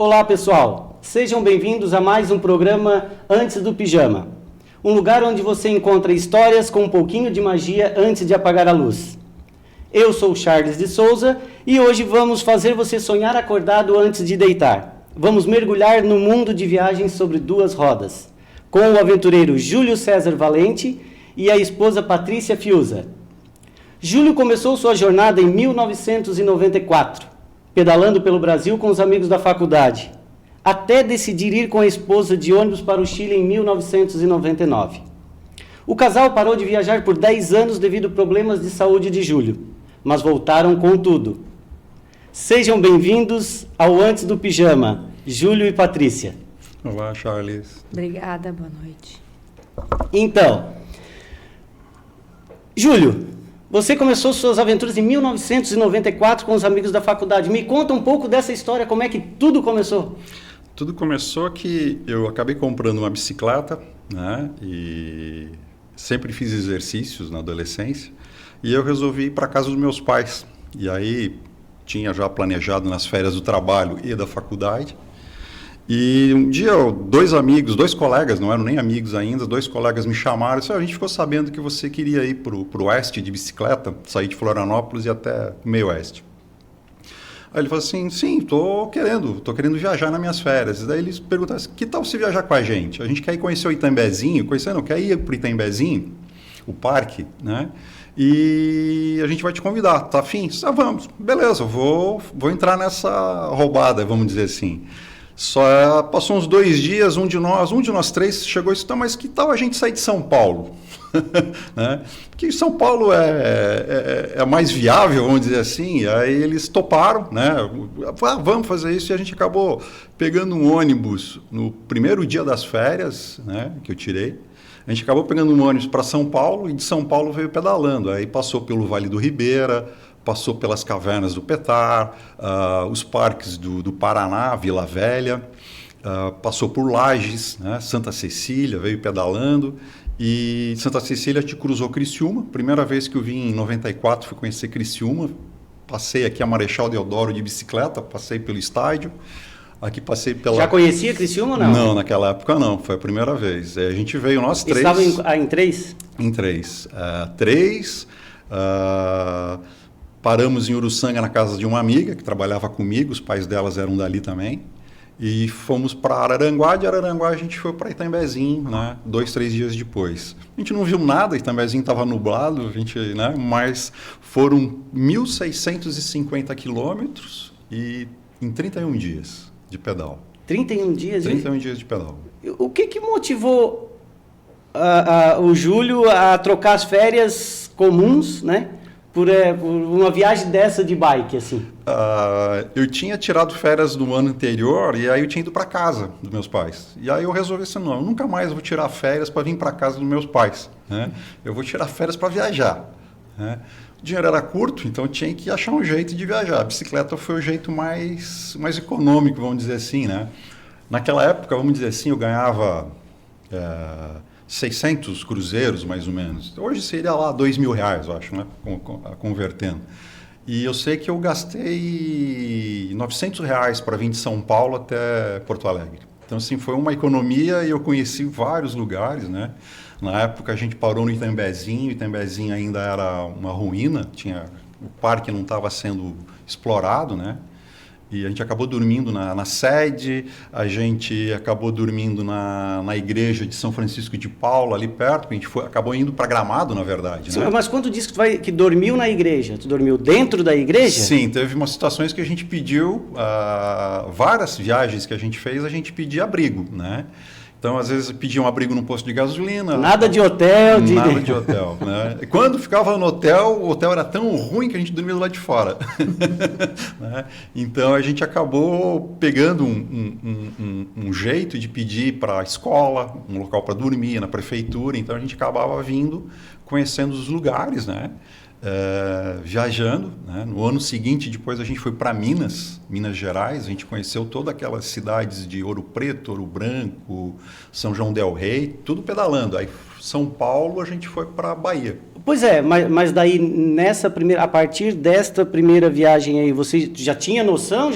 Olá pessoal, sejam bem-vindos a mais um programa Antes do Pijama. Um lugar onde você encontra histórias com um pouquinho de magia antes de apagar a luz. Eu sou Charles de Souza e hoje vamos fazer você sonhar acordado antes de deitar. Vamos mergulhar no mundo de viagens sobre duas rodas, com o aventureiro Júlio César Valente e a esposa Patrícia Fiuza. Júlio começou sua jornada em 1994, pedalando pelo Brasil com os amigos da faculdade, até decidir ir com a esposa de ônibus para o Chile em 1999. O casal parou de viajar por 10 anos devido a problemas de saúde de Júlio, mas voltaram com tudo. Sejam bem-vindos ao Antes do Pijama, Júlio e Patrícia. Olá, Charles. Obrigada, boa noite. Então, Júlio, você começou suas aventuras em 1994 com os amigos da faculdade. Me conta um pouco dessa história, como é que tudo começou? Tudo começou que eu acabei comprando uma bicicleta, né? E sempre fiz exercícios na adolescência. E eu resolvi ir para casa dos meus pais. E aí tinha já planejado nas férias do trabalho e da faculdade. E um dia, dois colegas, não eram nem amigos ainda, dois colegas me chamaram e disseram, a gente ficou sabendo que você queria ir para o oeste de bicicleta, sair de Florianópolis e até o meio oeste. Aí ele falou assim, sim, estou querendo viajar nas minhas férias. E daí eles perguntaram, que tal você viajar com a gente? A gente quer ir conhecer o Itambezinho, quer ir para o Itambezinho, o parque, né? E a gente vai te convidar, tá afim? Vamos, beleza, vou entrar nessa roubada, vamos dizer assim. Só passou uns 2 dias, um de nós três chegou e disse, mas que tal a gente sair de São Paulo? Né? Porque São Paulo é mais viável, vamos dizer assim. Aí eles toparam, né? Vamos fazer isso. E a gente acabou pegando um ônibus no primeiro dia das férias, né, que eu tirei. A gente acabou pegando um ônibus para São Paulo e de São Paulo veio pedalando. Aí passou pelo Vale do Ribeira, passou pelas cavernas do Petar, os parques do Paraná, Vila Velha, passou por Lages, né, Santa Cecília, veio pedalando. E Santa Cecília te cruzou Criciúma. Primeira vez que eu vim em 94, fui conhecer Criciúma. Passei aqui a Marechal Deodoro de bicicleta, passei pelo estádio. Aqui passei pela... Já conhecia Criciúma ou não? Não, naquela época não, foi a primeira vez. A gente veio nós três... Estavam em 3? Em 3. 3... Paramos em Uruçanga na casa de uma amiga que trabalhava comigo, os pais delas eram dali também. E fomos para Araranguá, de Araranguá a gente foi para Itambezinho, né? 2, 3 dias depois. A gente não viu nada, Itambezinho estava nublado, né? Mas foram 1.650 quilômetros e em 31 dias de pedal. 31 dias? 31 dias de pedal. O que motivou o Júlio a trocar as férias comuns, né? Por uma viagem dessa de bike, assim? Eu tinha tirado férias no ano anterior e aí eu tinha ido para casa dos meus pais. E aí eu resolvi assim, não, eu nunca mais vou tirar férias para vir para casa dos meus pais, né? Eu vou tirar férias para viajar, né? O dinheiro era curto, então eu tinha que achar um jeito de viajar. A bicicleta foi o jeito mais econômico, vamos dizer assim, né? Naquela época, vamos dizer assim, eu ganhava... 600 cruzeiros, mais ou menos. Hoje seria lá R$2.000, eu acho, né? Convertendo. E eu sei que eu gastei R$900 para vir de São Paulo até Porto Alegre. Então, assim, foi uma economia e eu conheci vários lugares, né? Na época, a gente parou no Itambezinho. O Itambezinho ainda era uma ruína. O parque não estava sendo explorado, né? E a gente acabou dormindo na sede, a gente acabou dormindo na igreja de São Francisco de Paula, ali perto, a gente acabou indo para Gramado, na verdade. Sim, né? Mas quando disse que dormiu na igreja, tu dormiu dentro da igreja? Sim, teve umas situações que a gente pediu, várias viagens que a gente fez, a gente pedia abrigo, né? Então, às vezes, pedia um abrigo no posto de gasolina. Nada de hotel. Nada de hotel, né? E quando ficava no hotel, o hotel era tão ruim que a gente dormia do lado de fora. Né? Então, a gente acabou pegando um jeito de pedir para a escola, um local para dormir, na prefeitura. Então, a gente acabava vindo, conhecendo os lugares, né? Viajando, né? No ano seguinte, depois a gente foi para Minas Gerais, a gente conheceu todas aquelas cidades de Ouro Preto, Ouro Branco, São João del Rei, tudo pedalando. Aí São Paulo a gente foi para Bahia. Pois é, mas daí a partir desta primeira viagem aí, você já tinha noção?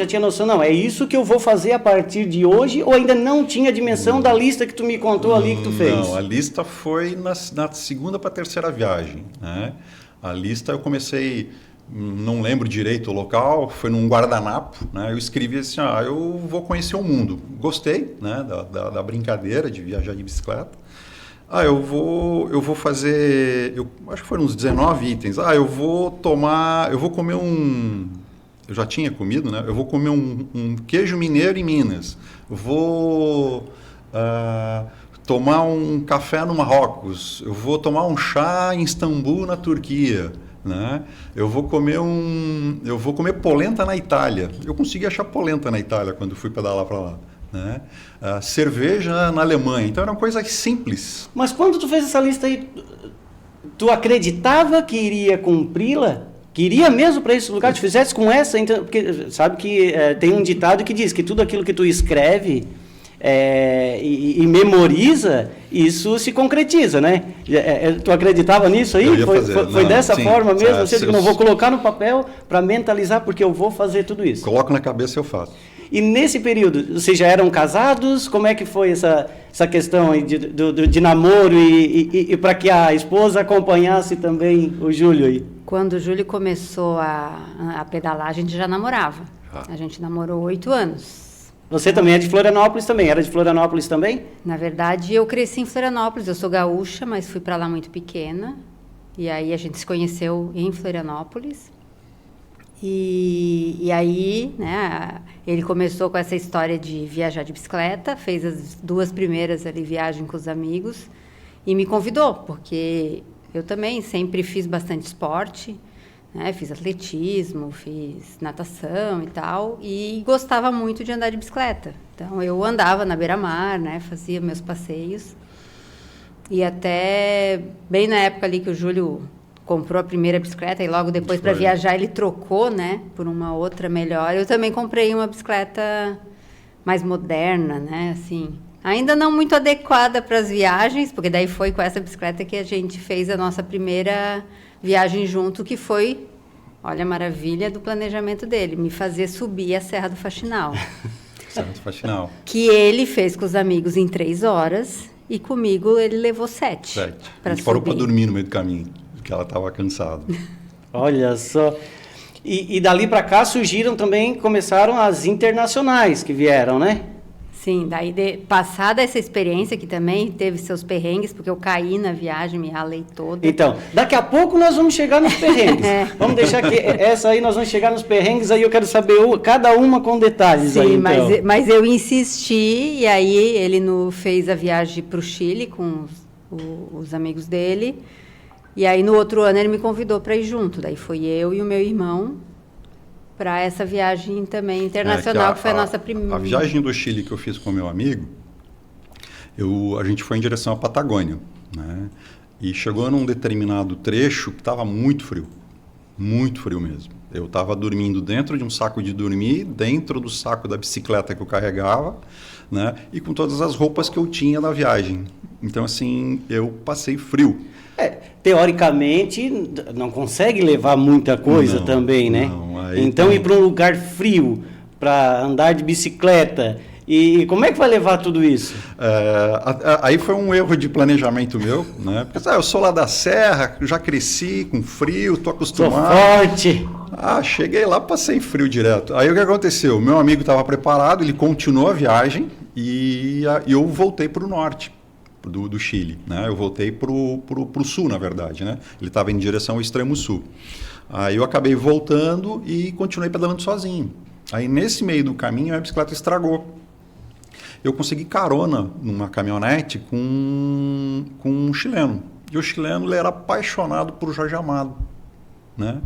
Não, é isso que eu vou fazer a partir de hoje, ou ainda não tinha dimensão da lista que tu me contou ali que tu fez? Não, a lista foi na segunda para a terceira viagem, né? A lista eu comecei, não lembro direito o local, foi num guardanapo, né? Eu escrevi assim, eu vou conhecer o mundo. Gostei, né, da brincadeira de viajar de bicicleta. Eu vou fazer, eu acho que foram uns 19 itens. Eu vou comer eu já tinha comido, né? Eu vou comer um queijo mineiro em Minas. Vou tomar um café no Marrocos. Eu vou tomar um chá em Istambul, na Turquia, né? Eu vou comer polenta na Itália. Eu consegui achar polenta na Itália quando fui pedalar para lá, né? Cerveja na Alemanha. Então eram coisas simples. Mas quando tu fez essa lista aí, tu acreditava que iria cumpri-la? Que iria mesmo para esse lugar? Tu fizesse com essa? Então, porque sabe que tem um ditado que diz que tudo aquilo que tu escreve e memoriza, isso se concretiza, né? Tu acreditava nisso aí? Foi dessa forma mesmo? Ou seja, que eu não vou colocar no papel para mentalizar, porque eu vou fazer tudo isso. Coloco na cabeça e eu faço. E nesse período, vocês já eram casados? Como é que foi essa questão aí de namoro e para que a esposa acompanhasse também o Júlio aí? Quando o Júlio começou a pedalar, a gente já namorava. A gente namorou 8 anos. Você também é de Florianópolis também? Era de Florianópolis também? Na verdade, eu cresci em Florianópolis. Eu sou gaúcha, mas fui para lá muito pequena. E aí a gente se conheceu em Florianópolis. E aí, né, ele começou com essa história de viajar de bicicleta, fez as 2 primeiras ali viagem com os amigos e me convidou, porque eu também sempre fiz bastante esporte, né, fiz atletismo, fiz natação e tal, e gostava muito de andar de bicicleta. Então eu andava na beira-mar, né, fazia meus passeios, e até bem na época ali que o Júlio comprou a primeira bicicleta e logo depois para viajar ele trocou, né, por uma outra melhor. Eu também comprei uma bicicleta mais moderna, né, assim, ainda não muito adequada para as viagens, porque daí foi com essa bicicleta que a gente fez a nossa primeira viagem junto, que foi, olha a maravilha do planejamento dele, me fazer subir a Serra do Faxinal. Serra do Faxinal. Que ele fez com os amigos em 3 horas e comigo ele levou 7. A gente parou para dormir no meio do caminho, porque ela estava cansada. Olha só. E dali para cá começaram as internacionais que vieram, né? Sim, daí passada essa experiência, que também teve seus perrengues, porque eu caí na viagem, me ralei toda. Então, daqui a pouco nós vamos chegar nos perrengues. Vamos deixar que essa aí nós vamos chegar nos perrengues, aí eu quero saber cada uma com detalhes. Sim, aí, então. mas eu insisti, e aí ele fez a viagem para o Chile com os amigos dele, e aí no outro ano ele me convidou para ir junto, daí foi eu e o meu irmão para essa viagem também internacional, que foi a nossa primeira. A viagem do Chile que eu fiz com o meu amigo, a gente foi em direção à Patagônia, né? E chegou num determinado trecho que estava muito frio mesmo. Eu estava dormindo dentro de um saco de dormir, dentro do saco da bicicleta que eu carregava, né? E com todas as roupas que eu tinha na viagem. Então, assim, eu passei frio. Teoricamente, não consegue levar muita coisa também, né? Então, ir para um lugar frio, para andar de bicicleta, e como é que vai levar tudo isso? Aí foi um erro de planejamento meu, né? Porque eu sou lá da Serra, já cresci com frio, estou acostumado. Sou forte. Cheguei lá, passei frio direto. Aí o que aconteceu? Meu amigo estava preparado, ele continuou a viagem e eu voltei para o norte do Chile, né? Eu voltei para o sul, na verdade, né? Ele estava em direção ao extremo sul. Aí eu acabei voltando e continuei pedalando sozinho. Aí nesse meio do caminho a bicicleta estragou. Eu consegui carona numa caminhonete com um chileno. E o chileno ele era apaixonado por Jorge Amado, né?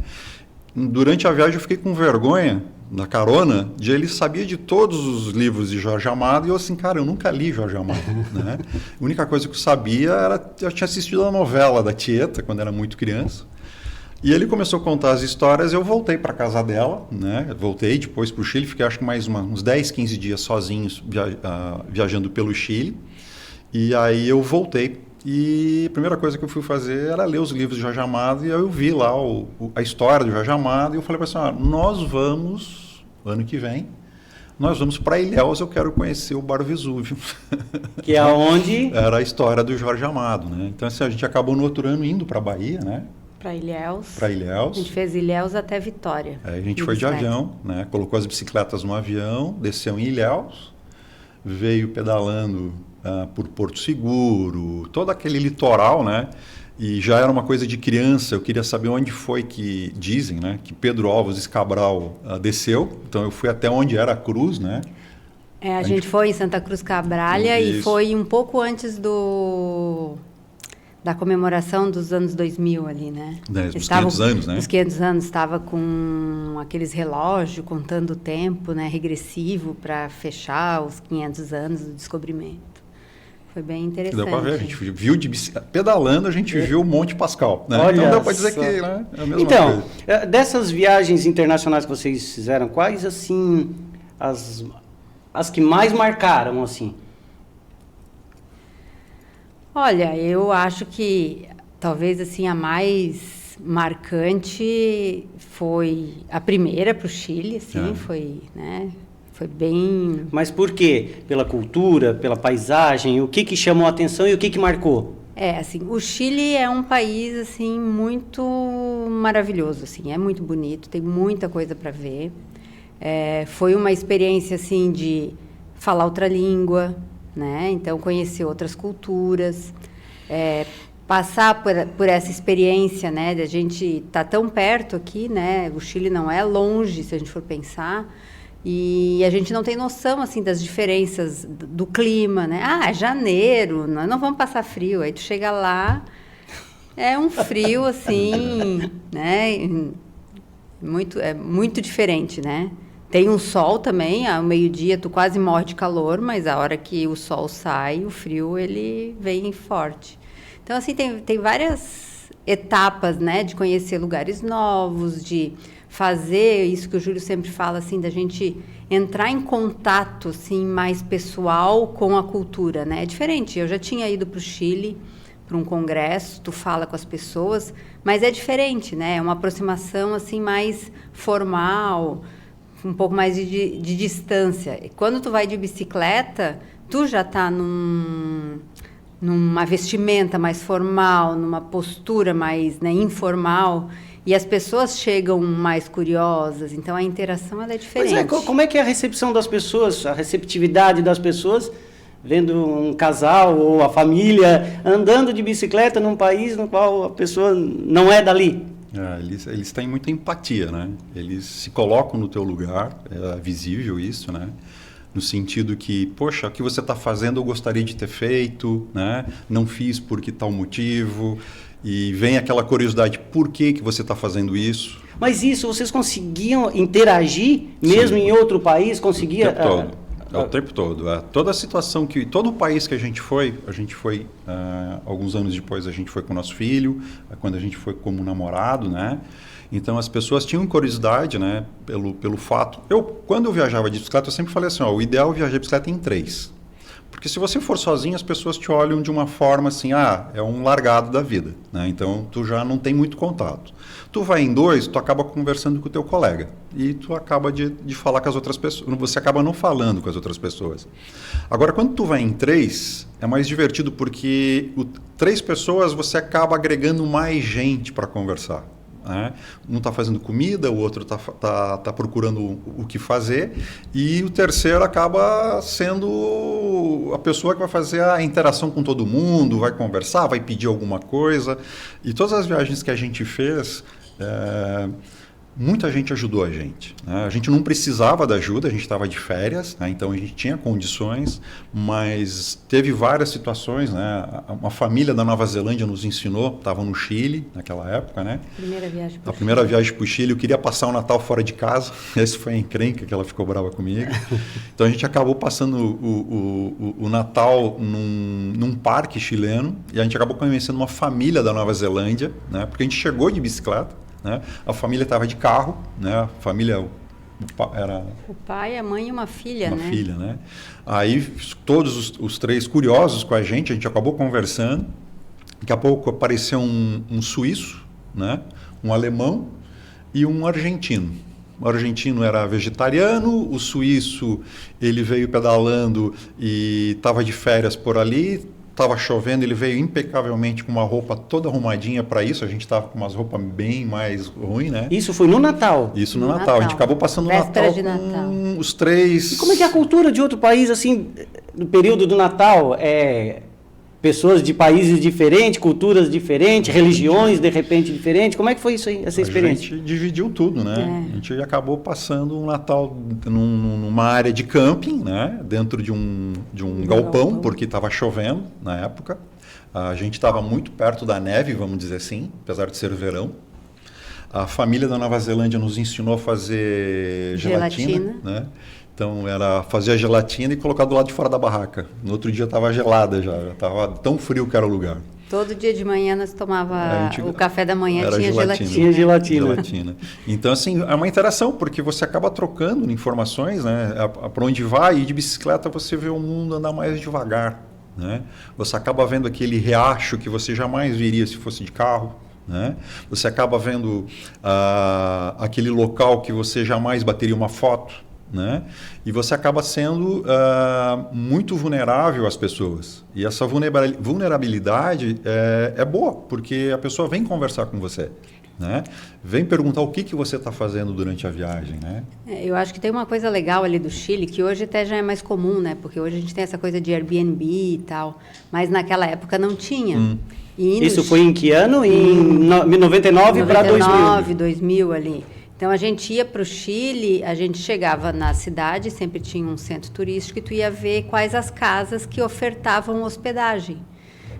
Durante a viagem eu fiquei com vergonha da carona, ele sabia de todos os livros de Jorge Amado, e eu assim, cara, eu nunca li Jorge Amado, né? A única coisa que eu sabia eu tinha assistido a novela da Tieta, quando era muito criança, e ele começou a contar as histórias, eu voltei para casa dela, né? Voltei depois para o Chile, fiquei acho que mais uns 10, 15 dias sozinhos viajando pelo Chile, e aí eu voltei e a primeira coisa que eu fui fazer era ler os livros de Jorge Amado, e aí eu vi lá a história do Jorge Amado, e eu falei para assim, nós vamos, ano que vem, nós vamos para Ilhéus, eu quero conhecer o Bar Vesúvio. Que é onde? Era a história do Jorge Amado, né? Então, assim, a gente acabou no outro ano indo para a Bahia, né? Para Ilhéus. Para Ilhéus. A gente fez Ilhéus até Vitória. A gente foi de avião, né? Colocou as bicicletas no avião, desceu em Ilhéus, veio pedalando por Porto Seguro, todo aquele litoral, né? E já era uma coisa de criança, eu queria saber onde foi que dizem, né? Que Pedro Álvares Cabral desceu. Então eu fui até onde era a cruz, né? A gente foi em Santa Cruz Cabralha e foi um pouco antes da comemoração dos anos 2000 ali, né? Dos 500 anos, né? Os 500 anos, estava com aqueles relógios contando o tempo, né? Regressivo para fechar os 500 anos do descobrimento. Foi bem interessante. Deu para ver, a gente viu de bicicleta, pedalando, a gente viu o Monte Pascal, né? Olha, então dá para dizer que, né, é a mesma então, coisa. Dessas viagens internacionais que vocês fizeram, quais, assim, as que mais marcaram, assim? Olha, eu acho que talvez assim a mais marcante foi a primeira para o Chile, assim, foi, né? Foi bem... Mas por quê? Pela cultura, pela paisagem? O que chamou a atenção e o que marcou? Assim, o Chile é um país, assim, muito maravilhoso, assim, é muito bonito, tem muita coisa para ver. Foi uma experiência, assim, de falar outra língua, né? Então, conhecer outras culturas, passar por essa experiência, né? De a gente estar tão perto aqui, né? O Chile não é longe, se a gente for pensar, e a gente não tem noção, assim, das diferenças do clima, né? É janeiro, nós não vamos passar frio. Aí tu chega lá, é um frio, assim, né? Muito diferente, né? Tem um sol também, ao meio-dia tu quase morre de calor, mas a hora que o sol sai, o frio, ele vem forte. Então, assim, tem várias etapas, né? De conhecer lugares novos, de fazer isso que o Júlio sempre fala, assim, da gente entrar em contato, assim, mais pessoal com a cultura, né? É diferente. Eu já tinha ido para o Chile, para um congresso, tu fala com as pessoas, mas é diferente, né? É uma aproximação, assim, mais formal, um pouco mais de distância. E quando tu vai de bicicleta, tu já está numa vestimenta mais formal, numa postura mais, né, informal, e as pessoas chegam mais curiosas, então a interação ela é diferente. Pois como é que é a recepção das pessoas, a receptividade das pessoas, vendo um casal ou a família andando de bicicleta num país no qual a pessoa não é dali? Eles têm muita empatia, né? Eles se colocam no teu lugar, é visível isso, né? No sentido que, poxa, o que você está fazendo eu gostaria de ter feito, né? Não fiz por que tal motivo. E vem aquela curiosidade, por que você está fazendo isso? Mas isso, vocês conseguiam interagir mesmo em outro país? Conseguia? O tempo todo. Toda a situação todo o país que a gente foi, alguns anos depois a gente foi com o nosso filho, quando a gente foi como namorado, né? Então as pessoas tinham curiosidade, né? Pelo fato. Quando eu viajava de bicicleta, eu sempre falei assim, o ideal é viajar de bicicleta em 3. Porque se você for sozinho, as pessoas te olham de uma forma assim, é um largado da vida, né? Então tu já não tem muito contato. Tu vai em 2, tu acaba conversando com o teu colega e tu acaba de falar com as outras pessoas, você acaba não falando com as outras pessoas. Agora, quando tu vai em 3, é mais divertido porque 3 pessoas você acaba agregando mais gente para conversar. Né? Um está fazendo comida, o outro tá procurando o que fazer, e o terceiro acaba sendo a pessoa que vai fazer a interação com todo mundo, vai conversar, vai pedir alguma coisa. E todas as viagens que a gente fez, muita gente ajudou a gente, né? A gente não precisava da ajuda, a gente estava de férias, né? Então a gente tinha condições, mas teve várias situações, né? Uma família da Nova Zelândia nos ensinou, estavam no Chile naquela época, né? A primeira viagem para o Chile, eu queria passar o Natal fora de casa, esse foi a encrenca que ela ficou brava comigo. Então a gente acabou passando o Natal num parque chileno, e a gente acabou conhecendo uma família da Nova Zelândia, né? Porque a gente chegou de bicicleta, né? A família estava de carro, né? A família era o pai, a mãe e uma filha, uma filha, né? Aí todos os 3 curiosos com a gente acabou conversando, Daqui a pouco apareceu um suíço, né? Um alemão e um argentino. O argentino era vegetariano, o suíço ele veio pedalando e estava de férias por ali, estava chovendo, ele veio impecavelmente com uma roupa toda arrumadinha para isso, a gente estava com umas roupas bem mais ruins, né? Isso foi no Natal? Isso no Natal. A gente acabou passando o Natal com os três... E como é que é a cultura de outro país, assim, no período do Natal? Pessoas de países diferentes, culturas diferentes, religiões de repente diferentes. Como é que foi isso aí, essa experiência? A gente dividiu tudo, né? A gente acabou passando um Natal numa área de camping, né? Dentro de um galpão, porque estava chovendo na época. A gente estava muito perto da neve, vamos dizer assim, apesar de ser verão. A família da Nova Zelândia nos ensinou a fazer gelatina, né? Então, era fazer a gelatina e colocar do lado de fora da barraca. No outro dia estava gelada já estava tão frio que era o lugar. Todo dia de manhã nós tomava o café da manhã, tinha gelatina. Tinha gelatina. Então, assim, é uma interação, porque você acaba trocando informações, né? Para onde vai, e de bicicleta você vê o mundo andar mais devagar, né? Você acaba vendo aquele riacho que você jamais veria se fosse de carro, né? Você acaba vendo aquele local que você jamais bateria uma foto, né? E você acaba sendo muito vulnerável às pessoas. E essa vulnerabilidade é boa, porque a pessoa vem conversar com você, né? Vem perguntar o que você está fazendo durante a viagem, né? Eu acho que tem uma coisa legal ali do Chile, que hoje até já é mais comum, né? Porque hoje a gente tem essa coisa de Airbnb e tal, mas naquela época não tinha. E isso foi em que ano? Em 99 para 2000? 99, 2000 ali. Então, a gente ia para o Chile, a gente chegava na cidade, sempre tinha um centro turístico, e tu ia ver quais as casas que ofertavam hospedagem.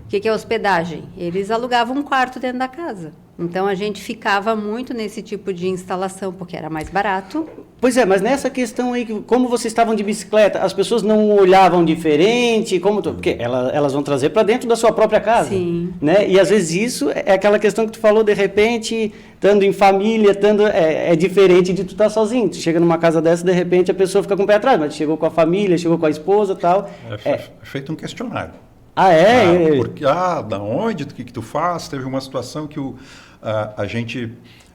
O que é hospedagem? Eles alugavam um quarto dentro da casa. Então, a gente ficava muito nesse tipo de instalação, porque era mais barato. Pois é, mas nessa questão aí, como vocês estavam de bicicleta, as pessoas não olhavam diferente? Porque elas vão trazer para dentro da sua própria casa. Sim. Né? E às vezes isso é aquela questão que tu falou, de repente, estando em família, é diferente de tu estar sozinho. Tu chega numa casa dessa, de repente a pessoa fica com o pé atrás, mas chegou com a família, chegou com a esposa e tal. É feito um questionário. Ah, é? Da onde? O que tu faz? Teve uma situação que a gente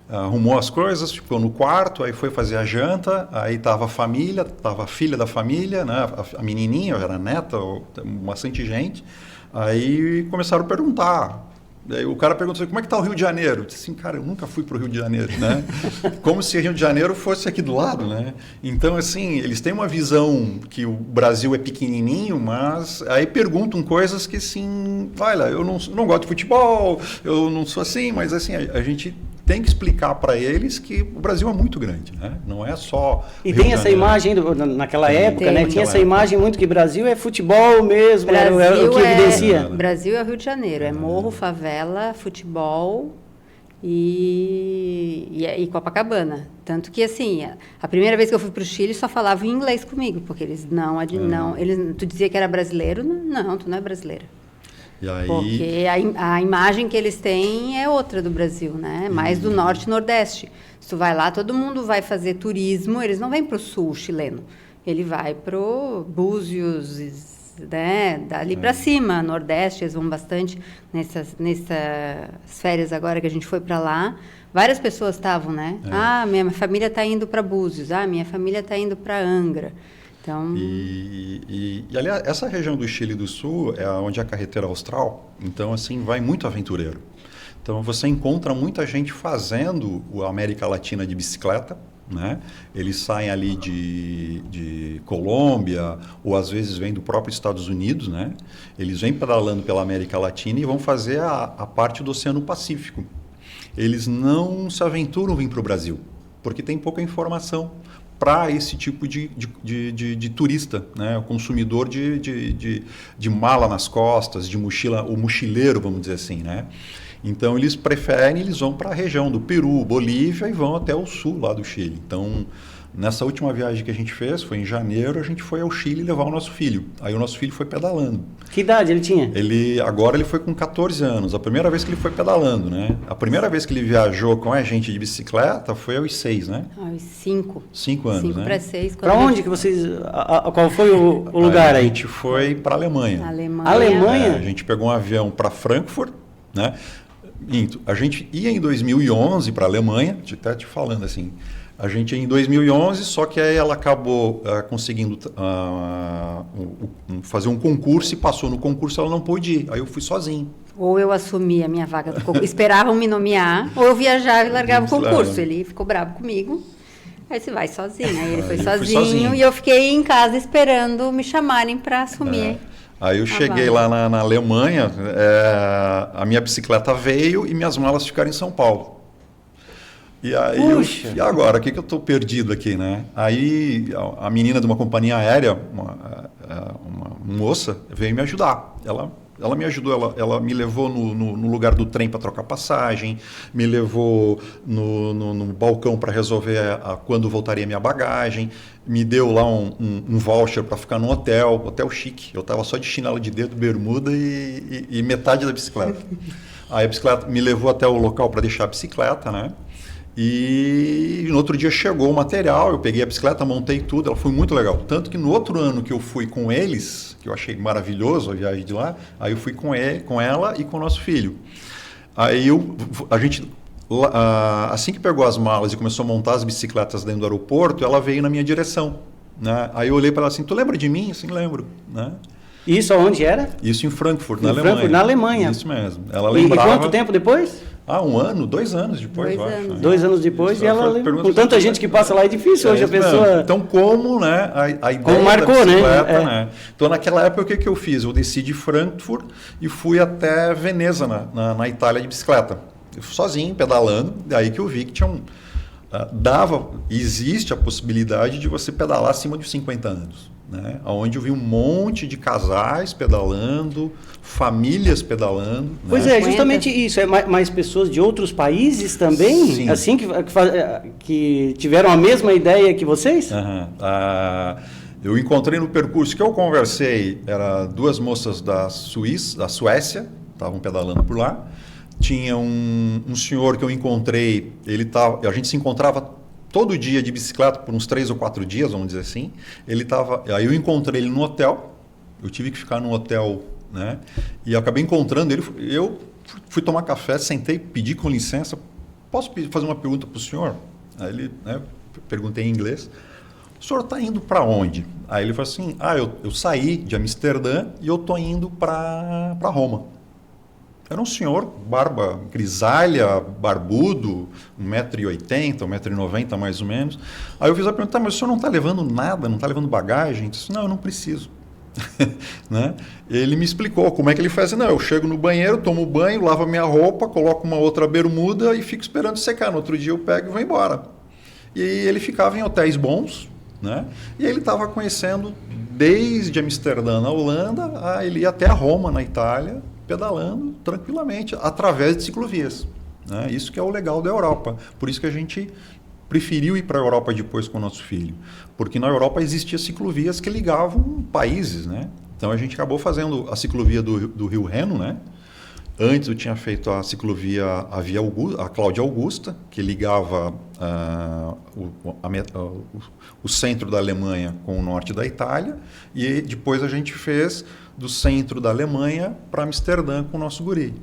arrumou as coisas, ficou no quarto, aí foi fazer a janta, aí estava a família, estava a filha da família, né, a menininha, era neta, bastante gente. Aí começaram a perguntar. Daí o cara perguntou assim, como é que está o Rio de Janeiro? Eu disse assim, cara, eu nunca fui para o Rio de Janeiro, né? Como se Rio de Janeiro fosse aqui do lado, né? Então, assim, eles têm uma visão que o Brasil é pequenininho, mas aí perguntam coisas que, assim, olha, eu não gosto de futebol, eu não sou assim, mas, assim, a gente tem que explicar para eles que o Brasil é muito grande, né? Não é só E Rio tem essa imagem, naquela época, né? Tinha essa imagem muito que Brasil é futebol mesmo, era o que evidencia. Brasil é o Rio de Janeiro, é morro, favela, futebol e Copacabana. Tanto que, assim, a primeira vez que eu fui para o Chile só falavam em inglês comigo, porque eles tu dizia que era brasileiro, não, tu não é brasileiro. E aí... Porque a imagem que eles têm é outra do Brasil, né? Mais do norte e nordeste. Se tu vai lá, todo mundo vai fazer turismo, eles não vêm para o sul chileno. Ele vai para o Búzios, né? Dali para cima, nordeste, eles vão bastante. Nessas férias agora que a gente foi para lá, várias pessoas estavam, né? Ah, minha família está indo para Búzios, minha família está indo para Angra. Então... E aliás, essa região do Chile do Sul é onde é a carretera austral, então assim vai muito aventureiro. Então você encontra muita gente fazendo a América Latina de bicicleta, né? Eles saem ali de Colômbia ou às vezes vêm do próprio Estados Unidos, né? Eles vêm pedalando pela América Latina e vão fazer a parte do Oceano Pacífico. Eles não se aventuram vir para o Brasil, porque tem pouca informação para esse tipo de turista, né? O consumidor de mala nas costas, de mochila, o mochileiro, vamos dizer assim, né? Então eles vão para a região do Peru, Bolívia e vão até o sul lá do Chile. Então, nessa última viagem que a gente fez, foi em janeiro, a gente foi ao Chile levar o nosso filho. Aí o nosso filho foi pedalando. Que idade ele tinha? Agora ele foi com 14 anos, a primeira vez que ele foi pedalando, né? A primeira vez que ele viajou com a gente de bicicleta foi aos 6, né? Aos 5. 5 anos, 5 né? 5 para 6. Para onde que vocês... Qual foi o lugar aí? A gente foi para a Alemanha. Alemanha? A gente pegou um avião para Frankfurt, né? A gente ia em 2011 para a Alemanha, até te falando assim, a gente ia em 2011, só que aí ela acabou conseguindo fazer um concurso e passou no concurso, ela não pôde ir, aí eu fui sozinho. Ou eu assumia a minha vaga do concurso, esperavam me nomear, ou eu viajava e largava o concurso. Ele ficou bravo comigo. Aí você vai sozinho. Aí ele foi sozinho e eu fiquei em casa esperando me chamarem para assumir. Aí eu cheguei lá na Alemanha, a minha bicicleta veio e minhas malas ficaram em São Paulo. E aí, e agora? O que eu estou perdido aqui, né? Aí a menina de uma companhia aérea, uma moça, veio me ajudar. Ela me ajudou, ela me levou no lugar do trem para trocar passagem, me levou no balcão para resolver quando voltaria minha bagagem, me deu lá um voucher para ficar num hotel chique. Eu estava só de chinelo de dedo, bermuda e metade da bicicleta. Aí a bicicleta me levou até o local para deixar a bicicleta, né? E no outro dia chegou o material, eu peguei a bicicleta, montei tudo, ela foi muito legal. Tanto que no outro ano que eu fui com eles, que eu achei maravilhoso a viagem de lá, aí eu fui com ela e com o nosso filho. Aí a gente, assim que pegou as malas e começou a montar as bicicletas dentro do aeroporto, ela veio na minha direção, né? Aí eu olhei para ela assim, tu lembra de mim? Assim, lembro, né? Isso aonde era? Isso em Frankfurt, na Alemanha. Frankfurt, na Alemanha. Isso mesmo. Ela lembrava... E quanto tempo depois? 1 ano, 2 anos depois, eu acho. 2 anos depois, e ela com tanta gente que passa lá é difícil hoje a pessoa... Mesmo. Então, como, né, a ideia como marcou, da bicicleta, né? Então, naquela época, o que eu fiz? Eu desci de Frankfurt e fui até Veneza, na Itália, de bicicleta. Eu sozinho, pedalando, daí que eu vi que tinha existe a possibilidade de você pedalar acima de 50 anos. Né? Onde eu vi um monte de casais pedalando, famílias pedalando. Pois né? é, justamente isso. É mais pessoas de outros países também, Sim. assim que tiveram a mesma ideia que vocês? Eu encontrei no percurso que eu conversei, eram 2 moças da Suécia, estavam pedalando por lá. Tinha um senhor que eu encontrei, a gente se encontrava todo dia de bicicleta por uns 3 ou 4 dias, vamos dizer assim. Aí eu encontrei ele no hotel, eu tive que ficar no hotel, né? E acabei encontrando ele, eu fui tomar café, sentei, pedi com licença, posso fazer uma pergunta para o senhor? Aí ele, né, perguntei em inglês, o senhor está indo para onde? Aí ele falou assim, eu saí de Amsterdã e eu estou indo para Roma. Era um senhor, barba grisalha, barbudo, 1,80 m, 1,90 m mais ou menos. Aí eu fiz a pergunta, mas o senhor não está levando nada, não está levando bagagem? Eu disse, não, eu não preciso. Né? Ele me explicou como é que ele faz. Não, eu chego no banheiro, tomo banho, lavo a minha roupa, coloco uma outra bermuda e fico esperando secar. No outro dia eu pego e vou embora. E ele ficava em hotéis bons, né? E ele estava conhecendo desde Amsterdã, na Holanda, ele ia até Roma, na Itália, pedalando tranquilamente, através de ciclovias. Né? Isso que é o legal da Europa. Por isso que a gente preferiu ir para a Europa depois com o nosso filho. Porque na Europa existiam ciclovias que ligavam países. Né? Então a gente acabou fazendo a ciclovia do Rio Reno. Né? Antes eu tinha feito a ciclovia, a Cláudia Augusta, que ligava o centro da Alemanha com o norte da Itália. E depois a gente fez do centro da Alemanha para Amsterdã com o nosso guri.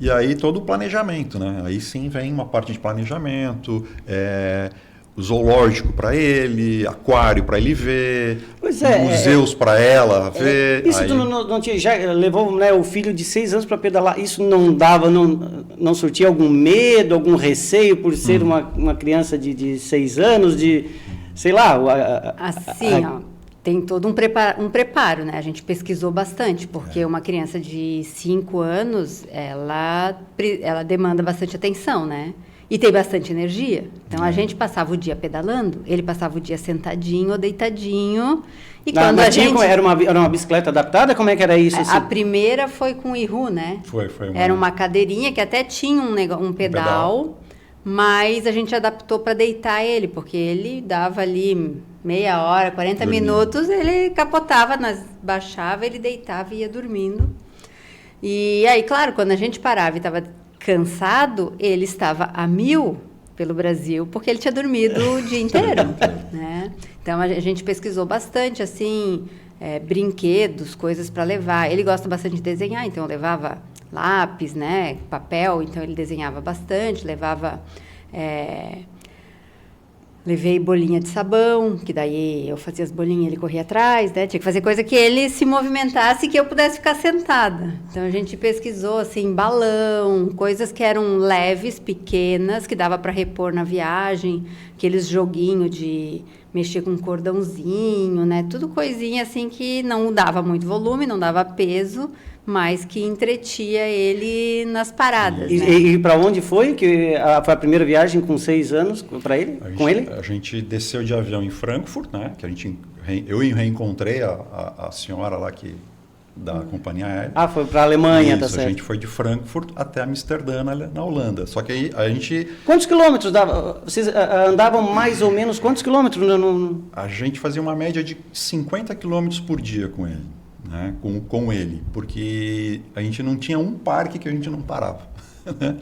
E aí todo o planejamento, né? Aí sim vem uma parte de planejamento, zoológico para ele, aquário para ele ver, museus para ela ver. Isso aí... tu não tinha, já levou, né, o filho de 6 anos para pedalar, isso não dava, não surtia algum medo, algum receio por ser uma criança de 6 anos, sei lá... Tem todo um preparo, né? A gente pesquisou bastante, porque uma criança de 5 anos, ela demanda bastante atenção, né? E tem bastante energia. Então, a gente passava o dia pedalando, ele passava o dia sentadinho ou deitadinho. E quando a gente... Era uma bicicleta adaptada? Como é que era isso? Assim? A primeira foi com o Ihu, né? Era uma cadeirinha que até tinha um pedal, mas a gente adaptou para deitar ele, porque ele dava ali... meia hora, 40 minutos, ele capotava, baixava, ele deitava e ia dormindo. E aí, claro, quando a gente parava e estava cansado, ele estava a 1000 pelo Brasil, porque ele tinha dormido o dia inteiro. Né? Então, a gente pesquisou bastante, assim, brinquedos, coisas para levar. Ele gosta bastante de desenhar, então eu levava lápis, né, papel, então ele desenhava bastante, levei bolinha de sabão, que daí eu fazia as bolinhas e ele corria atrás, né? Tinha que fazer coisa que ele se movimentasse e que eu pudesse ficar sentada. Então a gente pesquisou assim, balão, coisas que eram leves, pequenas, que dava para repor na viagem, aqueles joguinhos de mexer com um cordãozinho, né? Tudo coisinha assim que não dava muito volume, não dava peso, mas que entretia ele nas paradas. E, né? e para onde foi? Foi a primeira viagem com 6 anos para ele? Com ele? A gente desceu de avião em Frankfurt, né? Que eu reencontrei a senhora lá da companhia aérea. Ah, foi para a Alemanha, tá Isso, certo. a gente foi de Frankfurt até Amsterdã, na Holanda. Só que aí a gente... Quantos quilômetros dava? Vocês andavam mais ou menos quantos quilômetros? A gente fazia uma média de 50 quilômetros por dia com ele. Né, com ele, porque a gente não tinha um parque que a gente não parava. Né?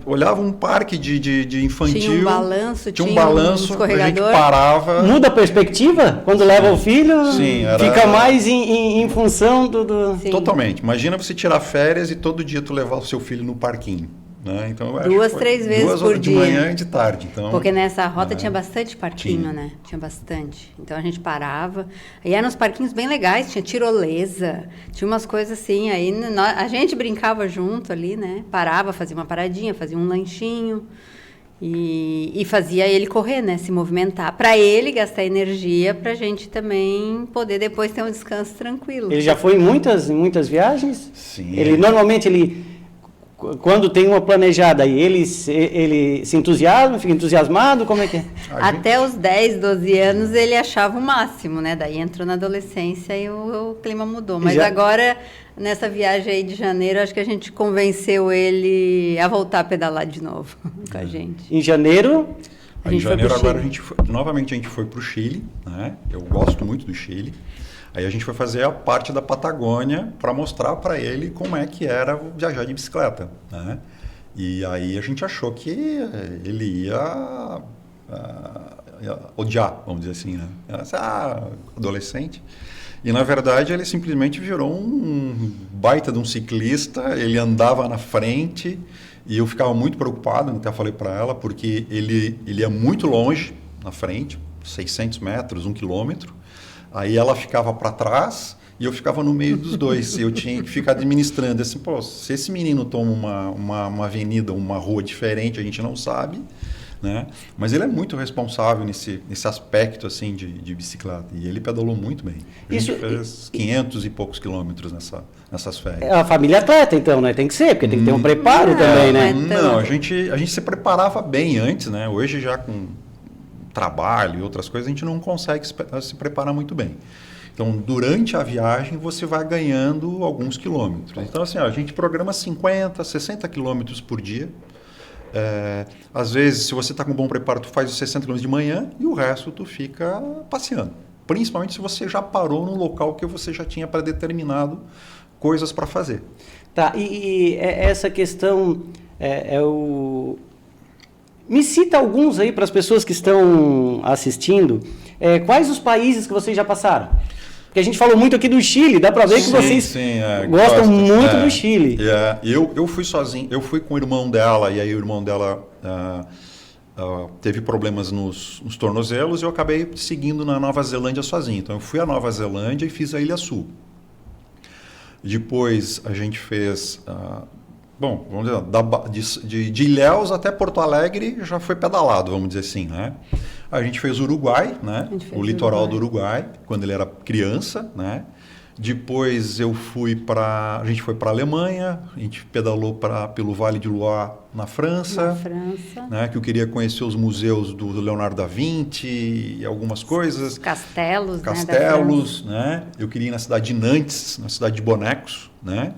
Olhava um parque de infantil, tinha um balanço, tinha um balanço, a escorregador. gente parava. Muda a perspectiva quando leva o filho? Sim, fica mais em função do... Sim. Totalmente. Imagina você tirar férias e todo dia tu levar o seu filho no parquinho. Né? Então, eu acho 2, que 3 vezes 2 por horas dia. de manhã e de tarde. Então, Porque nessa rota tinha bastante parquinho, tinha. né? Tinha bastante. Então a gente parava. E eram uns parquinhos bem legais, tinha tirolesa, tinha umas coisas assim. Aí a gente brincava junto ali, né? Parava, fazia uma paradinha, fazia um lanchinho. E fazia ele correr, né? Se movimentar. Para ele gastar energia, para a gente também poder depois ter um descanso tranquilo. Ele já foi em muitas viagens? Sim. Normalmente, quando tem uma planejada aí, ele se entusiasma, fica entusiasmado, como é que é? Até os 10, 12 anos ele achava o máximo, né? Daí entrou na adolescência e o clima mudou. Mas agora, nessa viagem aí de janeiro, acho que a gente convenceu ele a voltar a pedalar de novo com a gente. Em janeiro... Em janeiro agora novamente a gente foi para o Chile, né? Eu gosto muito do Chile. Aí a gente foi fazer a parte da Patagônia para mostrar para ele como é que era viajar de bicicleta, né? E aí a gente achou que ele ia odiar, vamos dizer assim, né? Adolescente. E na verdade ele simplesmente virou um baita de um ciclista, ele andava na frente e eu ficava muito preocupado, até falei para ela, porque ele ia muito longe na frente, 600 metros, 1 quilômetro. Aí ela ficava para trás e eu ficava no meio dos dois. Eu tinha que ficar administrando. Assim, pô, se esse menino toma uma avenida, uma rua diferente, a gente não sabe. Né? Mas ele é muito responsável nesse aspecto assim, de bicicleta. E ele pedalou muito bem. A gente fez 500 e poucos quilômetros nessas férias. É a família atleta, então, né? Tem que ser, porque tem que ter um preparo também, né? Não, a gente se preparava bem antes, né? Hoje já com trabalho e outras coisas, a gente não consegue se preparar muito bem. Então, durante a viagem, você vai ganhando alguns quilômetros. Então, assim, a gente programa 50, 60 quilômetros por dia. Às vezes, se você está com um bom preparo, tu faz os 60 quilômetros de manhã e o resto tu fica passeando. Principalmente se você já parou no local que você já tinha predeterminado coisas para fazer. Tá, e essa questão Me cita alguns aí para as pessoas que estão assistindo. Quais os países que vocês já passaram? Porque a gente falou muito aqui do Chile, dá para ver que vocês gostam muito do Chile. Eu fui sozinho, eu fui com o irmão dela, e aí o irmão dela teve problemas nos tornozelos e eu acabei seguindo na Nova Zelândia sozinho. Então eu fui à Nova Zelândia e fiz a Ilha Sul. Depois a gente fez... Bom, vamos dizer, de Ilhéus até Porto Alegre já foi pedalado, vamos dizer assim, né? A gente fez o Uruguai, né? O litoral do Uruguai, quando ele era criança, né? Depois a gente foi para a Alemanha, a gente pedalou pelo Vale de Loire na França, né? Que eu queria conhecer os museus do Leonardo da Vinci e algumas coisas. Castelos, né? Eu queria ir na cidade de Nantes, na cidade de bonecos, né?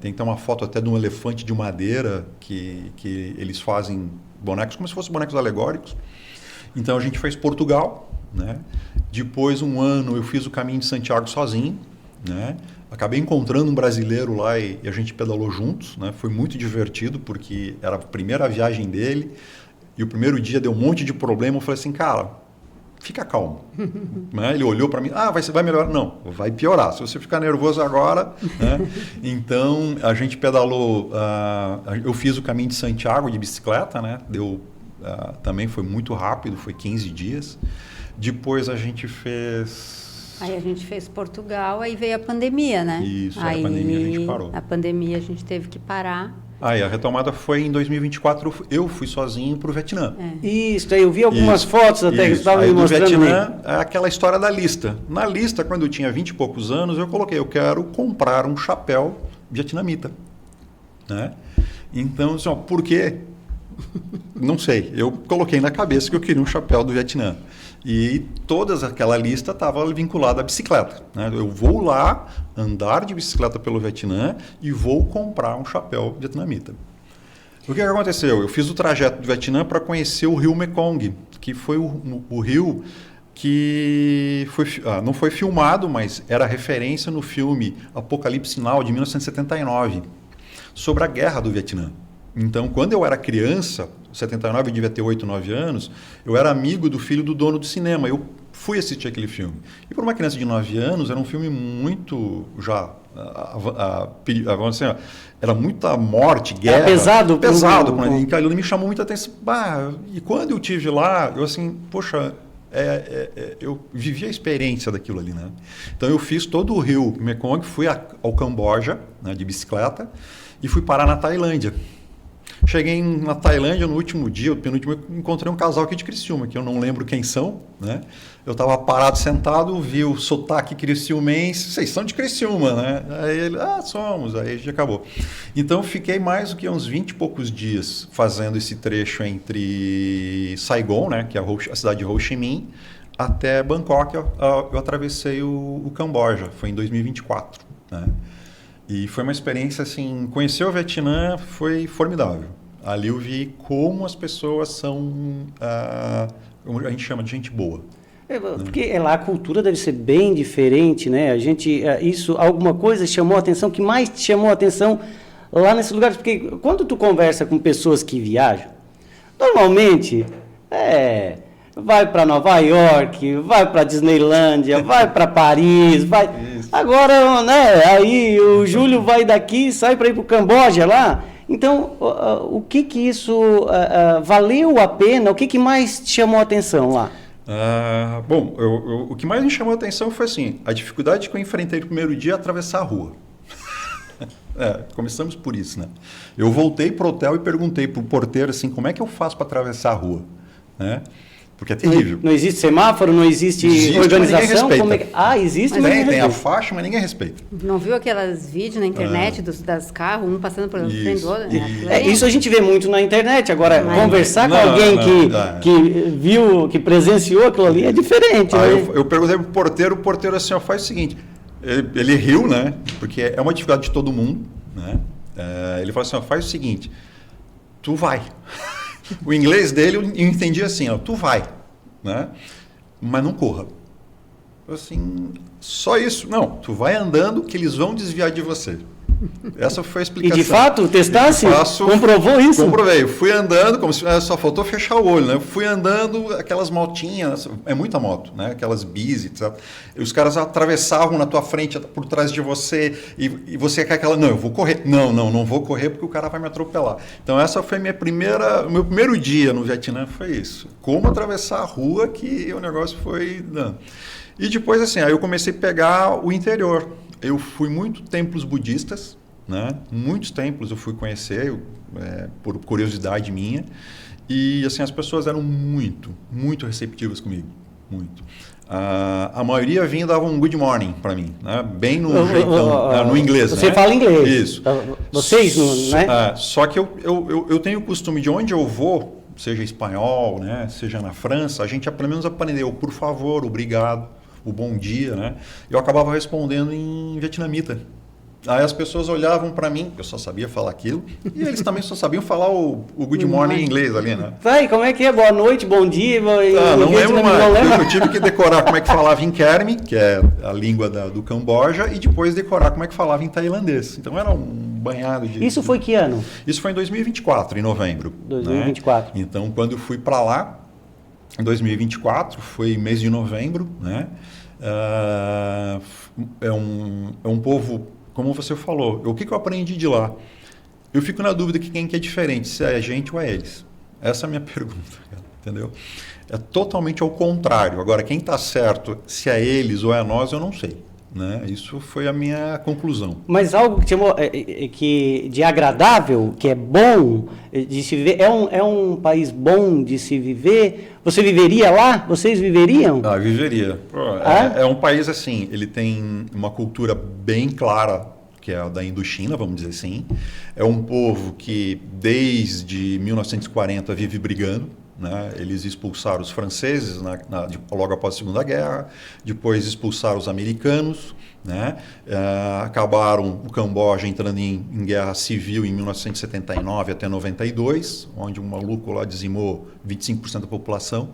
Tem que ter uma foto até de um elefante de madeira que eles fazem bonecos como se fossem bonecos alegóricos. Então a gente fez Portugal, né? Depois um ano eu fiz o caminho de Santiago sozinho, né? Acabei encontrando um brasileiro lá e a gente pedalou juntos, né? Foi muito divertido porque era a primeira viagem dele e o primeiro dia deu um monte de problema. Eu falei assim, cara, fica calmo. Né? Ele olhou para mim, vai melhorar. Não, vai piorar. Se você ficar nervoso agora... Né? Então, a gente pedalou... eu fiz o caminho de Santiago de bicicleta, né? Também foi muito rápido, foi 15 dias. Depois a gente fez... Aí a gente fez Portugal, aí veio a pandemia, né? Isso, aí, a pandemia a gente parou. A pandemia a gente teve que parar. Aí a retomada foi em 2024, eu fui sozinho para o Vietnã. Isso, aí eu vi algumas fotos até que você estava me mostrando. Do Vietnã, é aquela história da lista. Na lista, quando eu tinha 20 e poucos anos, eu coloquei, eu quero comprar um chapéu vietnamita. Né? Então, assim, por quê? Não sei. Eu coloquei na cabeça que eu queria um chapéu do Vietnã. E toda aquela lista estava vinculada à bicicleta. Né? Eu vou lá andar de bicicleta pelo Vietnã e vou comprar um chapéu vietnamita. O que aconteceu? Eu fiz o trajeto do Vietnã para conhecer o rio Mekong, que foi o rio que não foi filmado, mas era referência no filme Apocalipse Now, de 1979, sobre a guerra do Vietnã. Então, quando eu era criança, 79, eu devia ter 8, 9 anos, eu era amigo do filho do dono do cinema. Eu fui assistir aquele filme. E para uma criança de 9 anos, era um filme muito já... vamos dizer, era muita morte, guerra. Pesado. Pesado. Aquilo me chamou muita atenção. E quando eu estive lá, eu assim, poxa... eu vivi a experiência daquilo ali, né? Então eu fiz todo o rio Mekong, fui ao Camboja, né, de bicicleta, e fui parar na Tailândia. Cheguei na Tailândia no último dia, o penúltimo, eu encontrei um casal aqui de Criciúma, que eu não lembro quem são, né? Eu estava parado, sentado, vi o sotaque criciumense, vocês são de Criciúma, né? Aí ele, somos, aí a gente acabou. Então fiquei mais do que uns 20 e poucos dias fazendo esse trecho entre Saigon, né, que é a cidade de Ho Chi Minh, até Bangkok. Eu atravessei o Camboja, foi em 2024, né? E foi uma experiência, assim, conhecer o Vietnã foi formidável. Ali eu vi como as pessoas são, como a gente chama de gente boa. Porque lá a cultura deve ser bem diferente, né? A gente, alguma coisa chamou a atenção, que mais te chamou a atenção lá nesses lugares? Porque quando tu conversa com pessoas que viajam, normalmente, vai para Nova York, vai para Disneylândia, vai para Paris, vai... Isso. Agora, né, aí o Júlio vai daqui, sai para ir para o Camboja lá. Então, o que isso valeu a pena? O que mais te chamou a atenção lá? Bom, o que mais me chamou a atenção foi assim, a dificuldade que eu enfrentei no primeiro dia é atravessar a rua. Começamos por isso, né? Eu voltei para o hotel e perguntei para o porteiro assim, como é que eu faço para atravessar a rua? Né? Porque é terrível. Não existe semáforo, não existe organização? Mas ninguém respeita. Existe, mas tem a faixa, mas ninguém respeita. Não viu aqueles vídeos na internet das carros, um passando por frente do outro? Isso a gente vê muito na internet. Agora, conversar com alguém que presenciou aquilo ali é diferente. Né? Eu perguntei pro porteiro, o porteiro assim, faz o seguinte, ele riu, né? Porque é uma dificuldade de todo mundo, né? Ele falou assim, faz o seguinte, tu vai. O inglês dele eu entendi assim, tu vai, né? Mas não corra. Assim, só isso. Não, tu vai andando que eles vão desviar de você. Essa foi a explicação. E de fato, testasse? Comprovou isso? Comprovei. Eu fui andando, como se só faltou fechar o olho, né? Eu fui andando, aquelas motinhas, é muita moto, né? Aquelas bis, etc. E os caras atravessavam na tua frente, por trás de você, e você quer aquela, não, eu vou correr. Não vou correr porque o cara vai me atropelar. Então essa foi o meu primeiro dia no Vietnã, foi isso. Como atravessar a rua, que o negócio foi... Não. E depois, assim, aí eu comecei a pegar o interior. Eu fui muito templos budistas, né? Muitos templos eu fui conhecer, por curiosidade minha. E, assim, as pessoas eram muito, muito receptivas comigo. Muito. A maioria vinha e dava um good morning para mim, né? Bem no jeitão, no inglês. Você, né? Fala inglês. Isso. Vocês, né? Só que eu tenho o costume de onde eu vou, seja espanhol, né? Seja na França, a gente pelo menos aprendeu por favor, obrigado, o bom dia, né? Eu acabava respondendo em vietnamita. Aí as pessoas olhavam para mim, eu só sabia falar aquilo, e eles também só sabiam falar o good morning em inglês ali, né? Vai, como é que é? Boa noite, bom dia. Não lembro mais. Eu tive que decorar como é que falava em Kermi, que é a língua do Camboja, e depois decorar como é que falava em tailandês. Então era um banhado de... Isso foi que ano? Isso foi em 2024, em novembro. 2024. Né? Então, quando eu fui para lá, em 2024, foi mês de novembro, né? É um povo, como você falou, o que eu aprendi de lá? Eu fico na dúvida que quem que é diferente, se é a gente ou é eles. Essa é a minha pergunta, entendeu? É totalmente ao contrário. Agora, quem está certo, se é eles ou é nós, eu não sei. Né? Isso foi a minha conclusão. Mas algo que chamou de agradável, que é bom de se viver, é um país bom de se viver? Você viveria lá? Vocês viveriam? Ah, viveria. É um país assim, ele tem uma cultura bem clara, que é a da Indochina, vamos dizer assim. É um povo que desde 1940 vive brigando. Né? Eles expulsaram os franceses logo após a Segunda Guerra, depois expulsaram os americanos, né? Acabaram o Camboja entrando em guerra civil em 1979 até 92, onde um maluco lá dizimou 25% da população.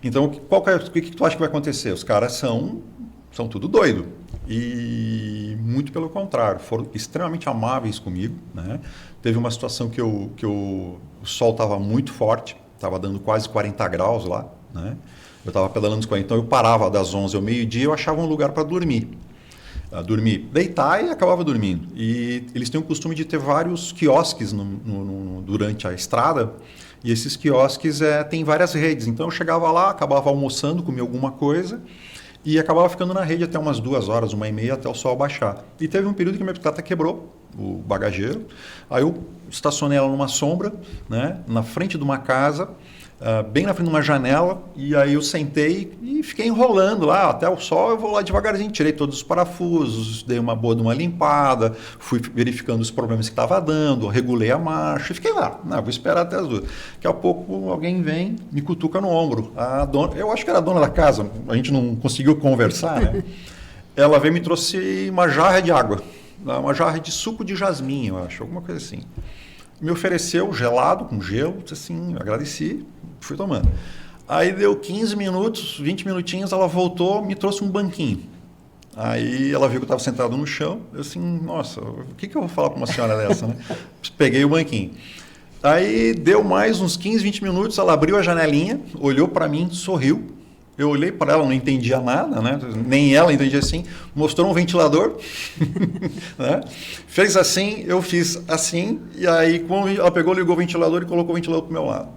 Então, o que tu acha que vai acontecer? Os caras são tudo doido. E muito pelo contrário, foram extremamente amáveis comigo. Né? Teve uma situação que o sol estava muito forte, estava dando quase 40 graus lá, né? Eu estava pedalando os 40, então eu parava das 11 ao meio-dia e eu achava um lugar para dormir. Deitar e acabava dormindo. E eles têm o costume de ter vários quiosques durante a estrada, e esses quiosques têm várias redes. Então eu chegava lá, acabava almoçando, comia alguma coisa, e acabava ficando na rede até umas 2 horas, 1h30, até o sol baixar. E teve um período que minha bicicleta quebrou, o bagageiro. Aí eu estacionei ela numa sombra, né, na frente de uma casa, bem na frente de uma janela, e aí eu sentei e fiquei enrolando lá até o sol. Eu vou lá devagarzinho, tirei todos os parafusos, dei uma boa de uma limpada, fui verificando os problemas que estava dando, regulei a marcha e fiquei lá. Não, vou esperar até as 2. Daqui a pouco alguém vem, me cutuca no ombro. A dona, eu acho que era a dona da casa, a gente não conseguiu conversar, né? Ela veio e me trouxe uma jarra de água, uma jarra de suco de jasmim, eu acho, alguma coisa assim. Me ofereceu gelado, com gelo, assim, eu agradeci, fui tomando. Aí deu 15 minutos, 20 minutinhos, ela voltou, me trouxe um banquinho. Aí ela viu que eu estava sentado no chão, eu assim, nossa, o que eu vou falar para uma senhora dessa, né? Peguei o banquinho. Aí deu mais uns 15, 20 minutos, ela abriu a janelinha, olhou para mim, sorriu. Eu olhei para ela, não entendia nada, né? Nem ela entendia assim. Mostrou um ventilador, né? Fez assim, eu fiz assim, e aí quando ela pegou, ligou o ventilador e colocou o ventilador para o meu lado.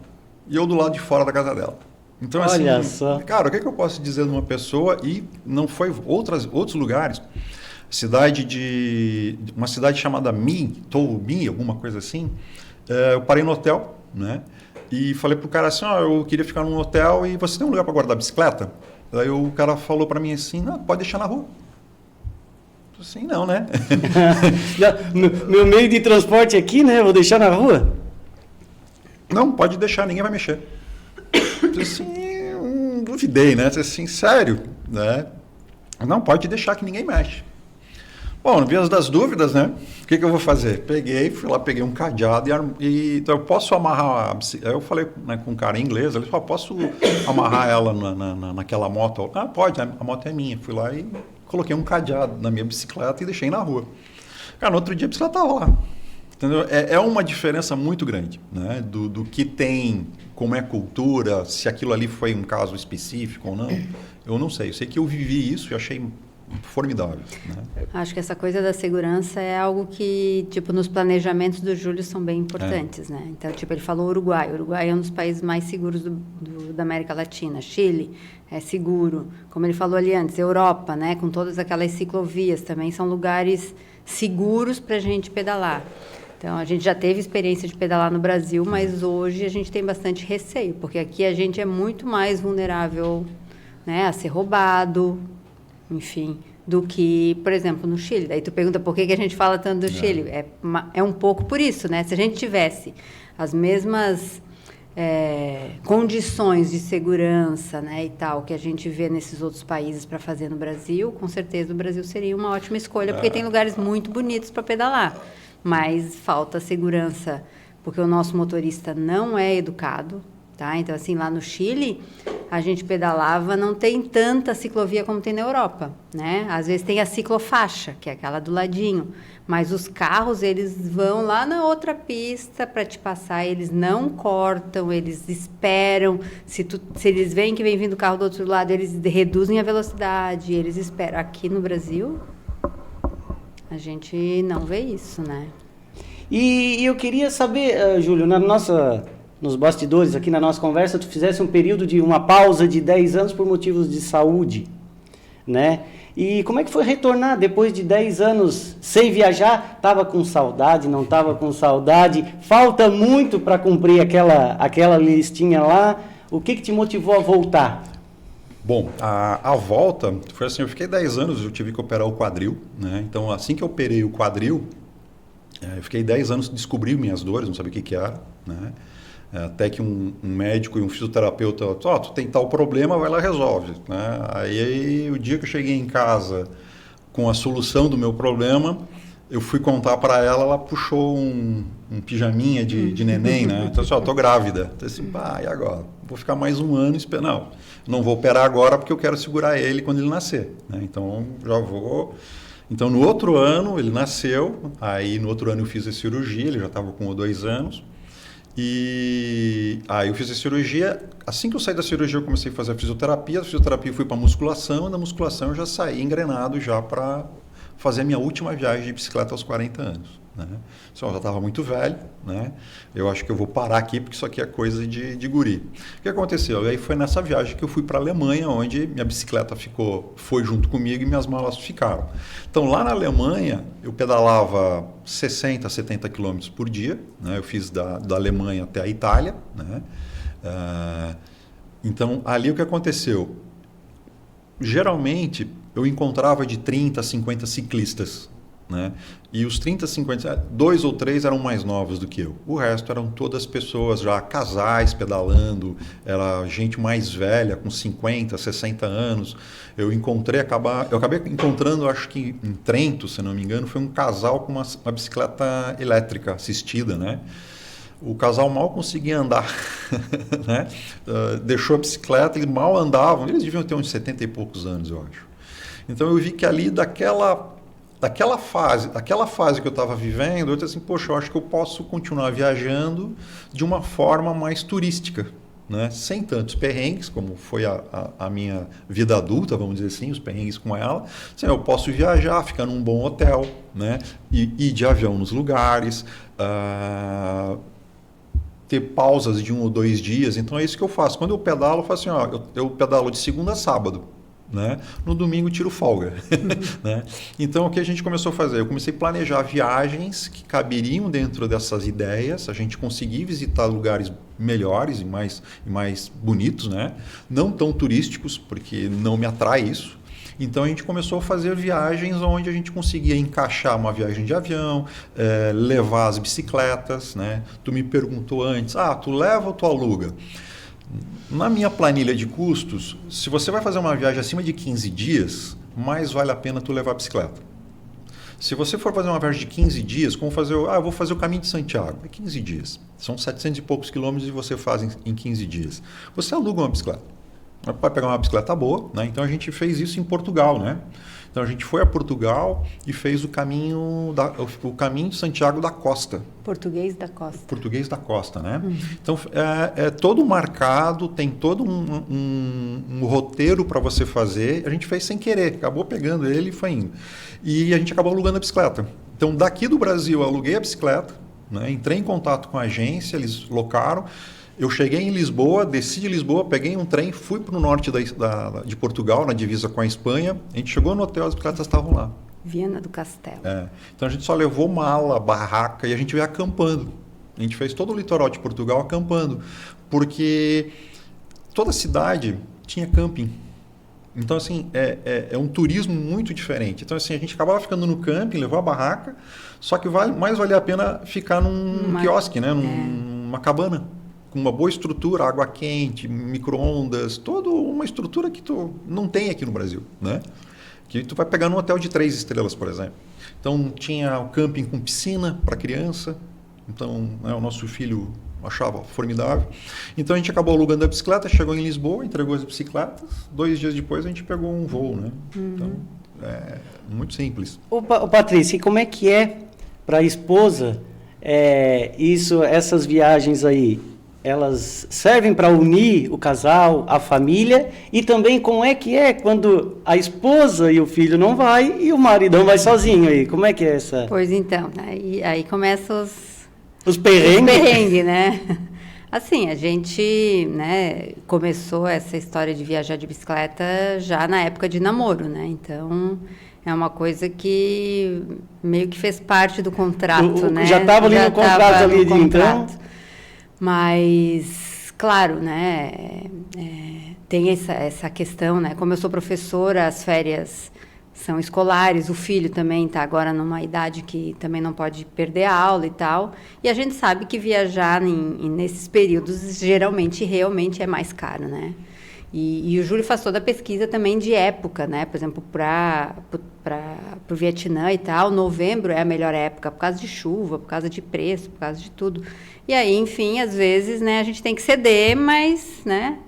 E eu do lado de fora da casa dela. Então, olha assim, só. Cara, o que eu posso dizer de uma pessoa? E não foi outros lugares. Uma cidade chamada Mi, alguma coisa assim. Eu parei no hotel, né? E falei pro cara assim, eu queria ficar num hotel e você tem um lugar para guardar a bicicleta? Daí o cara falou para mim assim, não, pode deixar na rua. Assim, não, né? Meu meio de transporte aqui, né? Vou deixar na rua? Não, pode deixar, ninguém vai mexer. Assim, duvidei, né? Assim, sério, né? Não, pode deixar que ninguém mexe. Bom, no vias das dúvidas, né? O que eu vou fazer? Fui lá, peguei um cadeado então eu posso amarrar a bicicleta. Eu falei, né, com um cara em inglês, ele falou, posso amarrar ela naquela moto? Ah, pode, a moto é minha. Fui lá e coloquei um cadeado na minha bicicleta e deixei na rua. Cara, no outro dia a bicicleta estava lá. Entendeu? É uma diferença muito grande, né? Do que tem, como é a cultura, se aquilo ali foi um caso específico ou não. Eu não sei. Eu sei que eu vivi isso e achei formidável. Né? Acho que essa coisa da segurança é algo que, tipo, nos planejamentos do Júlio são bem importantes, né? Então, tipo, ele falou Uruguai. O Uruguai é um dos países mais seguros da América Latina. Chile é seguro. Como ele falou ali antes, Europa, né? Com todas aquelas ciclovias também são lugares seguros para a gente pedalar. Então, a gente já teve experiência de pedalar no Brasil, mas hoje a gente tem bastante receio, porque aqui a gente é muito mais vulnerável, né, a ser roubado, enfim, do que, por exemplo, no Chile. Daí tu pergunta por que a gente fala tanto do Chile. É um pouco por isso, né? Se a gente tivesse as mesmas condições de segurança, né, e tal, que a gente vê nesses outros países para fazer no Brasil, com certeza o Brasil seria uma ótima escolha, porque tem lugares muito bonitos para pedalar. Mas falta segurança, porque o nosso motorista não é educado, tá? Então, assim, lá no Chile, a gente pedalava, não tem tanta ciclovia como tem na Europa, né? Às vezes tem a ciclofaixa, que é aquela do ladinho, mas os carros, eles vão lá na outra pista para te passar, eles não cortam, eles esperam, se eles veem que vem vindo o carro do outro lado, eles reduzem a velocidade, eles esperam. Aqui no Brasil, a gente não vê isso, né? E eu queria saber, Júlio, nos bastidores aqui na nossa conversa, tu fizesse um período de uma pausa de 10 anos por motivos de saúde, né? E como é que foi retornar depois de 10 anos sem viajar? Tava com saudade, não tava com saudade? Falta muito para cumprir aquela listinha lá. O que te motivou a voltar? Bom, a volta foi assim, eu fiquei 10 anos, eu tive que operar o quadril, né? Então, assim que eu operei o quadril, eu fiquei 10 anos, descobri minhas dores, não sabia o que era, né? Até que um médico e um fisioterapeuta, tu tem tal problema, vai lá e resolve, né? Aí o dia que eu cheguei em casa com a solução do meu problema, eu fui contar para ela, ela puxou um pijaminha de neném, né? Então, assim, tô grávida. Então, assim, e agora? Vou ficar mais um ano esperando. Não vou operar agora porque eu quero segurar ele quando ele nascer, né? Então, já vou... Então, no outro ano, ele nasceu, aí no outro ano eu fiz a cirurgia, ele já estava com 2 anos. E aí eu fiz a cirurgia, assim que eu saí da cirurgia eu comecei a fazer a fisioterapia eu fui para a musculação, e na musculação eu já saí engrenado já para fazer a minha última viagem de bicicleta aos 40 anos. Né? Só eu já estava muito velho, né? Eu acho que eu vou parar aqui porque isso aqui é coisa de guri. O que aconteceu? Aí foi nessa viagem que eu fui para a Alemanha, onde minha bicicleta foi junto comigo e minhas malas ficaram. Então lá na Alemanha eu pedalava 60, 70 quilômetros por dia, né? Eu fiz da Alemanha até a Itália, né? Então ali o que aconteceu? Geralmente eu encontrava de 30 a 50 ciclistas, né? E os 30, 50, 2 ou 3 eram mais novos do que eu. O resto eram todas pessoas já, casais pedalando, era gente mais velha, com 50, 60 anos. Eu acabei encontrando, acho que em Trento, se não me engano, foi um casal com uma bicicleta elétrica assistida, né? O casal mal conseguia andar, né? Deixou a bicicleta, eles mal andavam, eles deviam ter uns 70 e poucos anos, eu acho. Então eu vi que ali daquela fase que eu estava vivendo, eu disse assim, poxa, eu acho que eu posso continuar viajando de uma forma mais turística, né? Sem tantos perrengues, como foi a minha vida adulta, vamos dizer assim, os perrengues com ela. Assim, eu posso viajar, ficar num bom hotel, né? E ir de avião nos lugares, ter pausas de 1 ou 2 dias. Então é isso que eu faço. Quando eu pedalo, eu faço assim, eu pedalo de segunda a sábado. Né? No domingo tiro folga. Né? Então o que a gente começou a fazer? Eu comecei a planejar viagens que caberiam dentro dessas ideias, a gente conseguir visitar lugares melhores e mais bonitos, né? Não tão turísticos, porque não me atrai isso. Então a gente começou a fazer viagens onde a gente conseguia encaixar uma viagem de avião, levar as bicicletas, né? Tu me perguntou antes, tu leva ou tu aluga? Na minha planilha de custos, se você vai fazer uma viagem acima de 15 dias, mais vale a pena tu levar a bicicleta. Se você for fazer uma viagem de 15 dias, como eu vou fazer o caminho de Santiago, é 15 dias. São 700 e poucos quilômetros e você faz em 15 dias. Você aluga uma bicicleta. Vai pegar uma bicicleta boa, né? Então a gente fez isso em Portugal, né? Então a gente foi a Portugal e fez o caminho de Santiago da Costa. Português da Costa. Português da Costa, né? Então é todo marcado, tem todo um roteiro para você fazer. A gente fez sem querer, acabou pegando ele e foi indo. E a gente acabou alugando a bicicleta. Então daqui do Brasil eu aluguei a bicicleta, né? Entrei em contato com a agência, eles locaram. Eu cheguei em Lisboa, desci de Lisboa, peguei um trem, fui para o norte de Portugal, na divisa com a Espanha. A gente chegou no hotel, as bicicletas estavam lá. Viana do Castelo. Então a gente só levou mala, barraca e a gente veio acampando. A gente fez todo o litoral de Portugal acampando, porque toda cidade tinha camping. Então, assim, é um turismo muito diferente. Então, assim, a gente acabava ficando no camping, levou a barraca, só que mais valia a pena ficar num quiosque, né? Numa cabana. Com uma boa estrutura, água quente, micro-ondas, toda uma estrutura que tu não tem aqui no Brasil, né? Que tu vai pegar num hotel de 3 estrelas, por exemplo. Então tinha o camping com piscina para criança. Então o nosso filho achava formidável. Então a gente acabou alugando a bicicleta, chegou em Lisboa, entregou as bicicletas, 2 dias depois a gente pegou um voo, né? Então, é muito simples. Ô, Patrícia, e como é que é para a esposa essas viagens aí? Elas servem para unir o casal, a família, e também como é que é quando a esposa e o filho não vai e o maridão vai sozinho aí? Como é que é essa? Pois então, aí começam Os perrengues? Os perrengues, né? Assim, a gente, né, começou essa história de viajar de bicicleta já na época de namoro, né? Então, é uma coisa que meio que fez parte do contrato, né? Já estava ali no contrato ali de então? Mas, claro, né, tem essa questão, né? Como eu sou professora, as férias são escolares, o filho também está agora numa idade que também não pode perder a aula e tal. E a gente sabe que viajar nesses períodos geralmente, realmente é mais caro, né? E o Júlio faz toda a pesquisa também de época, né? Por exemplo, para o Vietnã e tal, novembro é a melhor época por causa de chuva, por causa de preço, por causa de tudo. E aí, enfim, às vezes, né, a gente tem que ceder, mas, né,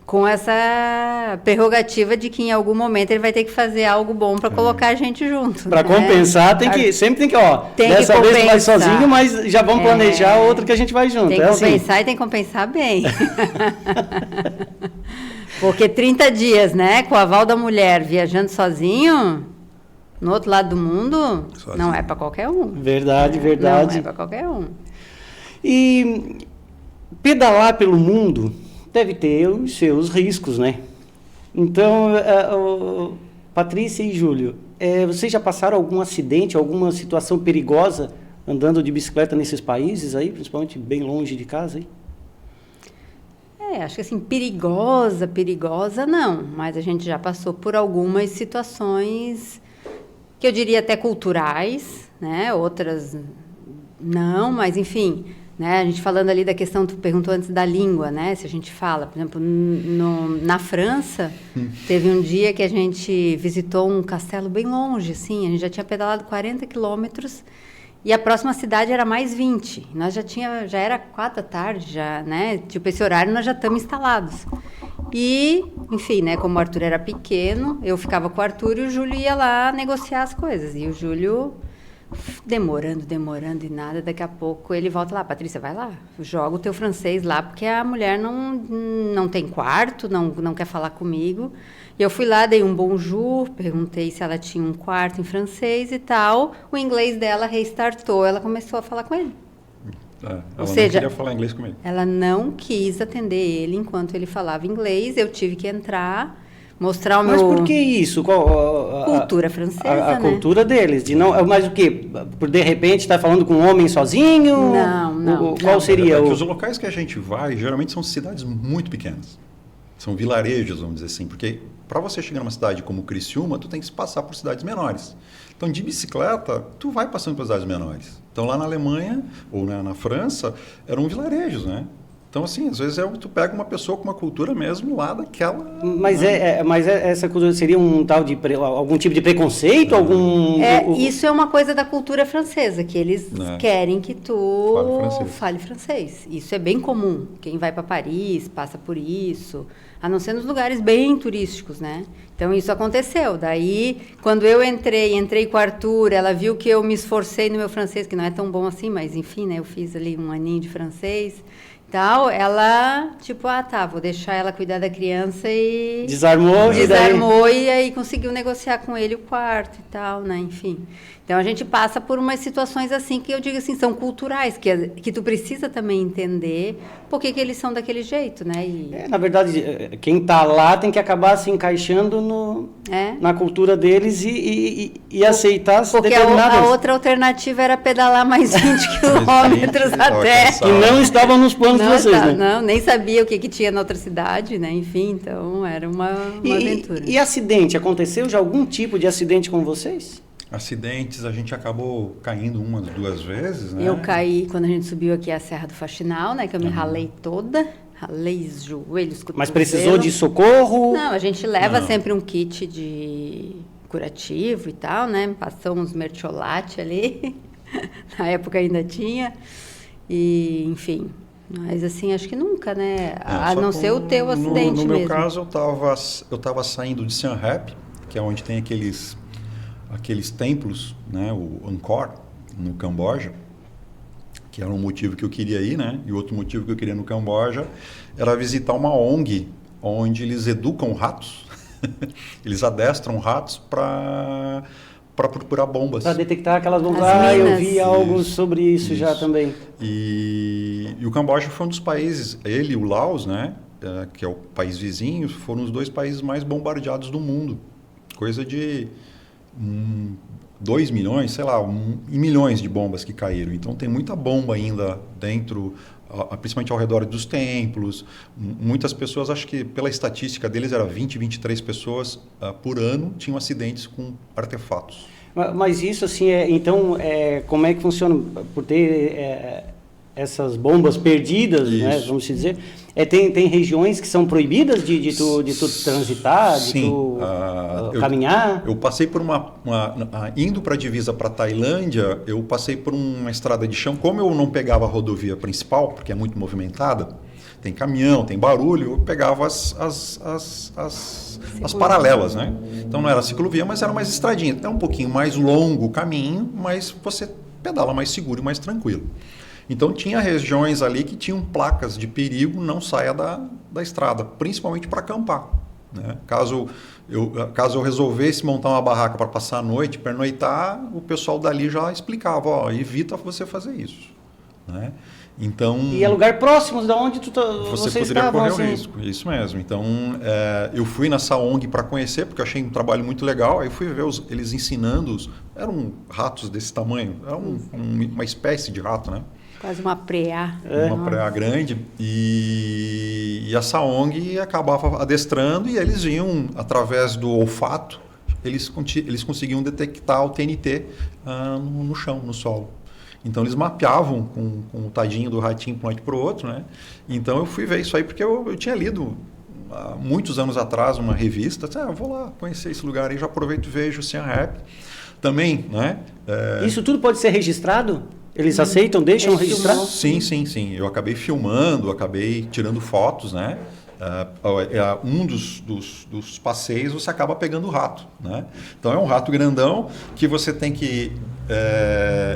com essa prerrogativa de que em algum momento ele vai ter que fazer algo bom para colocar a gente junto. Para né? compensar, sempre tem que, tem dessa que vez tu vai sozinho, mas já vamos planejar outra que a gente vai junto. Tem que compensar e tem que compensar bem. Porque 30 dias, né, com o aval da mulher viajando sozinho, no outro lado do mundo, sozinho. Não é para qualquer um. Verdade. Não é para qualquer um. E pedalar pelo mundo deve ter os seus riscos, né? Então, Patrícia e Júlio, vocês já passaram algum acidente, alguma situação perigosa andando de bicicleta nesses países aí, principalmente bem longe de casa aí? Acho que assim, perigosa não, mas a gente já passou por algumas situações que eu diria até culturais, né? Outras não, mas enfim, né? A gente falando ali da questão, tu perguntou antes da língua, né? Se a gente fala, por exemplo, na França, teve um dia que a gente visitou um castelo bem longe, assim, a gente já tinha pedalado 40 quilômetros e a próxima cidade era mais 20. Nós já era 4 da tarde, já, né? Tipo, esse horário nós já estamos instalados. E, enfim, né? Como o Arthur era pequeno, eu ficava com o Arthur e o Júlio ia lá negociar as coisas. E o Júlio demorando e nada, daqui a pouco ele volta lá, Patrícia, vai lá, joga o teu francês lá, porque a mulher não tem quarto, não quer falar comigo. E eu fui lá, dei um bonjour, perguntei se ela tinha um quarto em francês e tal, o inglês dela restartou, ela começou a falar com ele. Ela não queria falar inglês comigo. Ela não quis atender ele enquanto ele falava inglês, eu tive que entrar, mostrar o meu... Mas por que isso? Cultura francesa, a né? cultura deles. Mas o quê? Por de repente estar falando com um homem sozinho? Não. Qual seria os locais que a gente vai, geralmente são cidades muito pequenas. São vilarejos, vamos dizer assim. Porque para você chegar numa cidade como Criciúma, tu tem que passar por cidades menores. Então, de bicicleta, tu vai passando por cidades menores. Então, lá na Alemanha ou na França, eram vilarejos, né? Então, assim, às vezes tu pega uma pessoa com uma cultura mesmo lá daquela... Mas, essa cultura seria um tal de... algum tipo de preconceito? Isso é uma coisa da cultura francesa, que eles querem que tu fale francês. Isso é bem comum. Quem vai para Paris passa por isso, a não ser nos lugares bem turísticos, né? Então, isso aconteceu. Daí, quando eu entrei com o Arthur, ela viu que eu me esforcei no meu francês, que não é tão bom assim, mas enfim, né? Eu fiz ali um aninho de francês... Tal, ela, tipo, vou deixar ela cuidar da criança e... Desarmou e aí conseguiu negociar com ele o quarto e tal, né, enfim. Então, a gente passa por umas situações assim, que eu digo assim, são culturais, que tu precisa também entender por que eles são daquele jeito, né. Na verdade, quem está lá tem que acabar se encaixando na cultura deles e aceitar determinadas... Porque a outra alternativa era pedalar mais 20 quilômetros até. Que não estavam nos planos de vocês, né? Não, nem sabia o que tinha na outra cidade, né, enfim, então era uma aventura. E acidente? Aconteceu já algum tipo de acidente com vocês? Acidentes, a gente acabou caindo 1, 2 vezes, né? Eu caí quando a gente subiu aqui a Serra do Faxinal, né? Que eu me ralei toda. Ralei os joelhos, cotovelos. Mas precisou de socorro? Não, a gente leva sempre um kit de curativo e tal, né? Passou uns mertiolate ali. Na época ainda tinha. E, enfim, mas assim, acho que nunca, né? A só não que ser o teu acidente no mesmo. meu caso, eu tava saindo de Siem Reap, que é onde tem aqueles templos, né? O Angkor, no Camboja, que era um motivo que eu queria ir, né? E outro motivo que eu queria ir no Camboja era visitar uma ONG, onde eles educam ratos, eles adestram ratos para procurar bombas. Para detectar aquelas bombas. As Eu minas. vi algo sobre isso já também. E o Camboja foi um dos países, ele e o Laos, né? Que é o país vizinho, foram os 2 países mais bombardeados do mundo. Coisa de 2 milhões, sei lá, milhões de bombas que caíram. Então tem muita bomba ainda dentro, principalmente ao redor dos templos. Muitas pessoas, acho que pela estatística deles era 20, 23 pessoas por ano tinham acidentes com artefatos. Mas isso, assim, então, como é que funciona? Por ter essas bombas perdidas, né, vamos dizer, tem regiões que são proibidas de tu transitar, de tu caminhar? Eu passei por indo para a divisa para a Tailândia, eu passei por uma estrada de chão. Como eu não pegava a rodovia principal, porque é muito movimentada, tem caminhão, tem barulho, eu pegava as paralelas, né? Então não era ciclovia, mas era mais estradinha. É um pouquinho mais longo o caminho, mas você pedala mais seguro e mais tranquilo. Então tinha regiões ali que tinham placas de perigo, não saia da estrada, principalmente para acampar, né? Caso eu resolvesse montar uma barraca para passar a noite, pernoitar, o pessoal dali já explicava, ó, evita você fazer isso, né? Então, e é lugar próximo de onde você poderia estavam, correr assim. o risco, isso mesmo. Então, eu fui nessa ONG para conhecer, porque eu achei um trabalho muito legal. Aí fui ver eles ensinando, eram ratos desse tamanho, era uma espécie de rato, né? Quase uma preá. Uma preá grande. E essa ONG acabava adestrando e eles iam, através do olfato, eles conseguiam detectar o TNT no chão, no solo. Então eles mapeavam com o tadinho do ratinho para um lado e para o outro, né? Então eu fui ver isso aí porque eu tinha lido há muitos anos atrás uma revista, eu vou lá conhecer esse lugar aí, já aproveito e vejo o Siem Reap também, né? Isso tudo pode ser registrado? Eles aceitam, deixam registrar? Sim. Eu acabei filmando, acabei tirando fotos, né? Um dos passeios você acaba pegando o rato, né? Então é um rato grandão que você tem que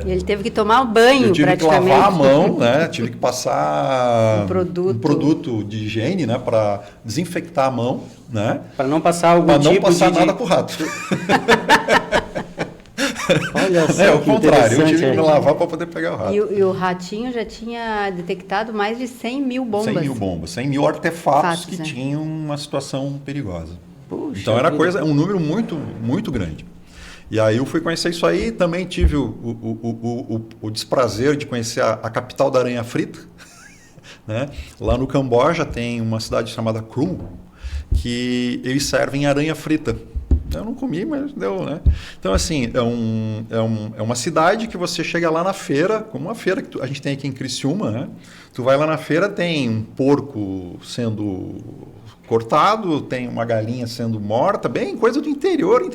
Ele teve que tomar um banho, praticamente. Eu tive que lavar a mão, né? Tive que passar um produto de higiene, né? Para desinfectar a mão, né? Para não passar algum tipo de... Para não passar nada para o rato. Olha só, é o contrário, eu tive que me lavar lavar para poder pegar o rato. E o ratinho já tinha detectado mais de 100 mil bombas. 100 mil bombas, 100 mil artefatos que né? tinham uma situação perigosa. Puxa, então era um número muito, muito grande. E aí eu fui conhecer isso aí, também tive o desprazer de conhecer a capital da aranha frita. Né? Lá no Camboja tem uma cidade chamada Krum, que eles servem aranha frita. Eu não comi, mas deu, né? Então, assim, é uma cidade que você chega lá na feira, como uma feira que a gente tem aqui em Criciúma, né? Tu vai lá na feira, tem um porco sendo cortado, tem uma galinha sendo morta, bem coisa do interior.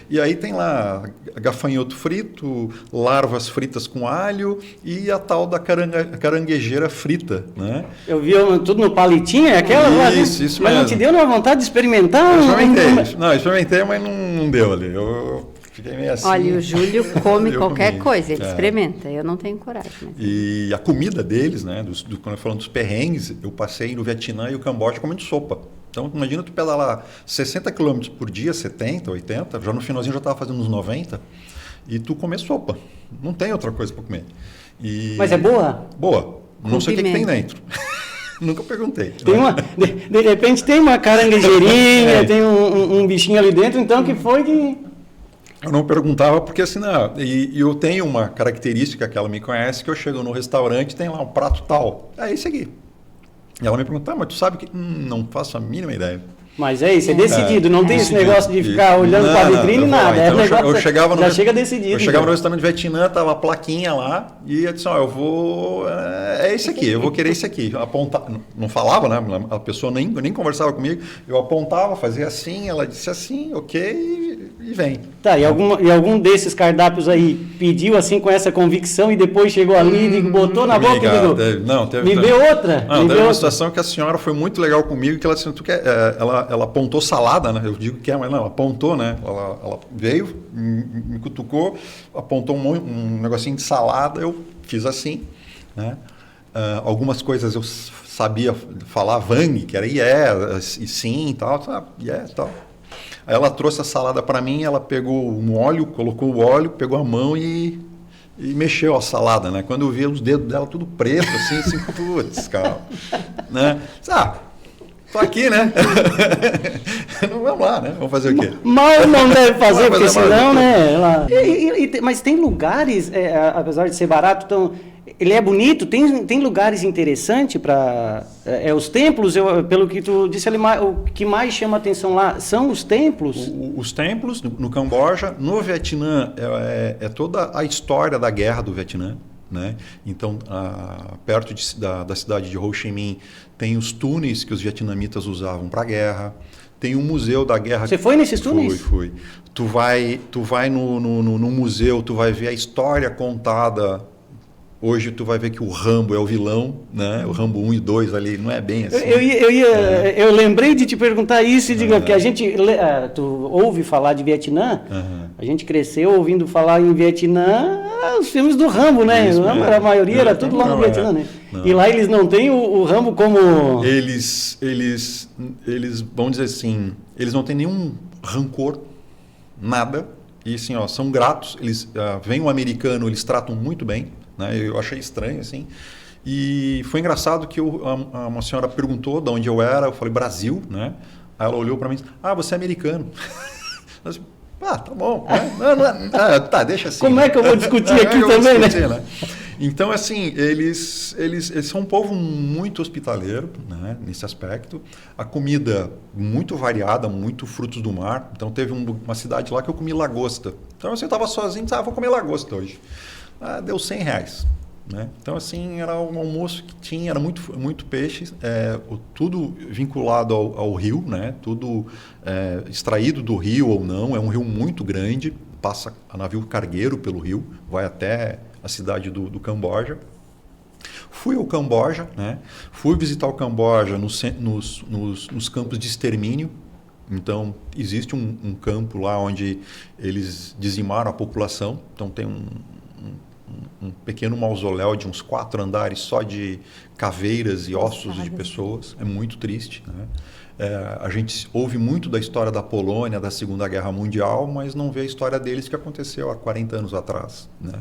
E aí tem lá gafanhoto frito, larvas fritas com alho e a tal da caranguejeira frita, né? Eu vi tudo no palitinho, é aquela lá, né? Isso Mas mesmo. não te deu uma vontade de experimentar? Eu experimentei, mas não deu ali. Eu fiquei meio assim. Olha, o Júlio come qualquer comi. coisa, ele experimenta. Eu não tenho coragem. Mas... E a comida deles, né? Quando eu falando dos perrengues, eu passei no Vietnã e o Camboja comendo sopa. Então, imagina tu pedalar 60 km por dia, 70, 80, já no finalzinho já estava fazendo uns 90, e tu comer sopa. Não tem outra coisa para comer. Mas é boa? Boa. Não sei o que tem dentro. Nunca perguntei. Tem de repente tem uma caranguejeirinha, tem um bichinho ali dentro, então que foi que... Eu não perguntava porque assim, e eu tenho uma característica que ela me conhece, que eu chego no restaurante e tem lá um prato tal. É esse aqui. E ela me pergunta, mas tu sabe que... não faço a mínima ideia. Mas é isso, é decidido, não tem esse negócio de ficar olhando para a vitrine, nada. Então eu chegava no chega decidido. Eu chegava no restaurante de Vietnã, tava a plaquinha lá, e eu disse, eu vou... É esse aqui, eu vou querer esse aqui. Apontar, não falava, né? A pessoa nem conversava comigo. Eu apontava, fazia assim, ela disse assim, ok, e vem. Tá, e algum desses cardápios aí pediu assim com essa convicção e depois chegou ali e botou na boca e me deu outra? Não, teve uma situação que a senhora foi muito legal comigo, que ela disse, ela apontou salada, né? Eu digo que mas não, ela apontou, né? Ela veio, me cutucou, apontou um negocinho de salada, eu fiz assim, né? Algumas coisas eu sabia falar Vang, que era e sim e tal, e tal. Aí ela trouxe a salada para mim, ela pegou um óleo, colocou o óleo, pegou a mão e mexeu a salada, né? Quando eu vi os dedos dela tudo preto, assim, putz, cara, né? Tô aqui, né? Vamos lá, né? Vamos fazer o quê? Mal não deve fazer, porque senão, né? Mas tem lugares, apesar de ser barato, então, ele é bonito, tem lugares interessantes para... os templos, pelo que tu disse ali, o que mais chama atenção lá são os templos? Os templos no Camboja, no Vietnã, é toda a história da guerra do Vietnã. Né? Então, perto da cidade de Ho Chi Minh, tem os túneis que os vietnamitas usavam para a guerra. Tem um museu da guerra. Você foi nesses túneis? Fui. Tu vai no museu, tu vai ver a história contada. Hoje tu vai ver que o Rambo é o vilão, né? O Rambo 1 e 2 ali, não é bem assim. Eu lembrei de te perguntar isso, porque a gente, tu ouve falar de Vietnã, a gente cresceu ouvindo falar em Vietnã, os filmes do Rambo, né? A maioria era tudo lá no Vietnã, né? Não. E lá eles não têm o Rambo como... Eles, vamos dizer assim, eles não têm nenhum rancor, nada, e assim, ó, são gratos, vem um americano, eles tratam muito bem, né? Eu achei estranho, assim. E foi engraçado que uma senhora perguntou de onde eu era, eu falei Brasil, né? Aí ela olhou para mim e disse, você é americano. Eu disse, tá bom. Né? Tá, deixa assim. Como é que eu vou discutir aqui também, né? Então, assim, eles são um povo muito hospitaleiro, né, nesse aspecto. A comida muito variada, muito frutos do mar. Então, teve uma cidade lá que eu comi lagosta. Então, eu estava sozinho, vou comer lagosta hoje. Deu R$100. Né? Então, assim, era um almoço que tinha, era muito peixe, tudo vinculado ao rio, né? Tudo extraído do rio ou não. É um rio muito grande, passa a navio cargueiro pelo rio, vai até a cidade do Camboja. Fui ao Camboja, né? Fui visitar o Camboja nos campos de extermínio. Então, existe um campo lá onde eles dizimaram a população. Então, tem um pequeno mausoléu de uns 4 andares só de caveiras e ossos de pessoas. É muito triste, né? A gente ouve muito da história da Polônia, da Segunda Guerra Mundial, mas não vê a história deles que aconteceu há 40 anos atrás, né?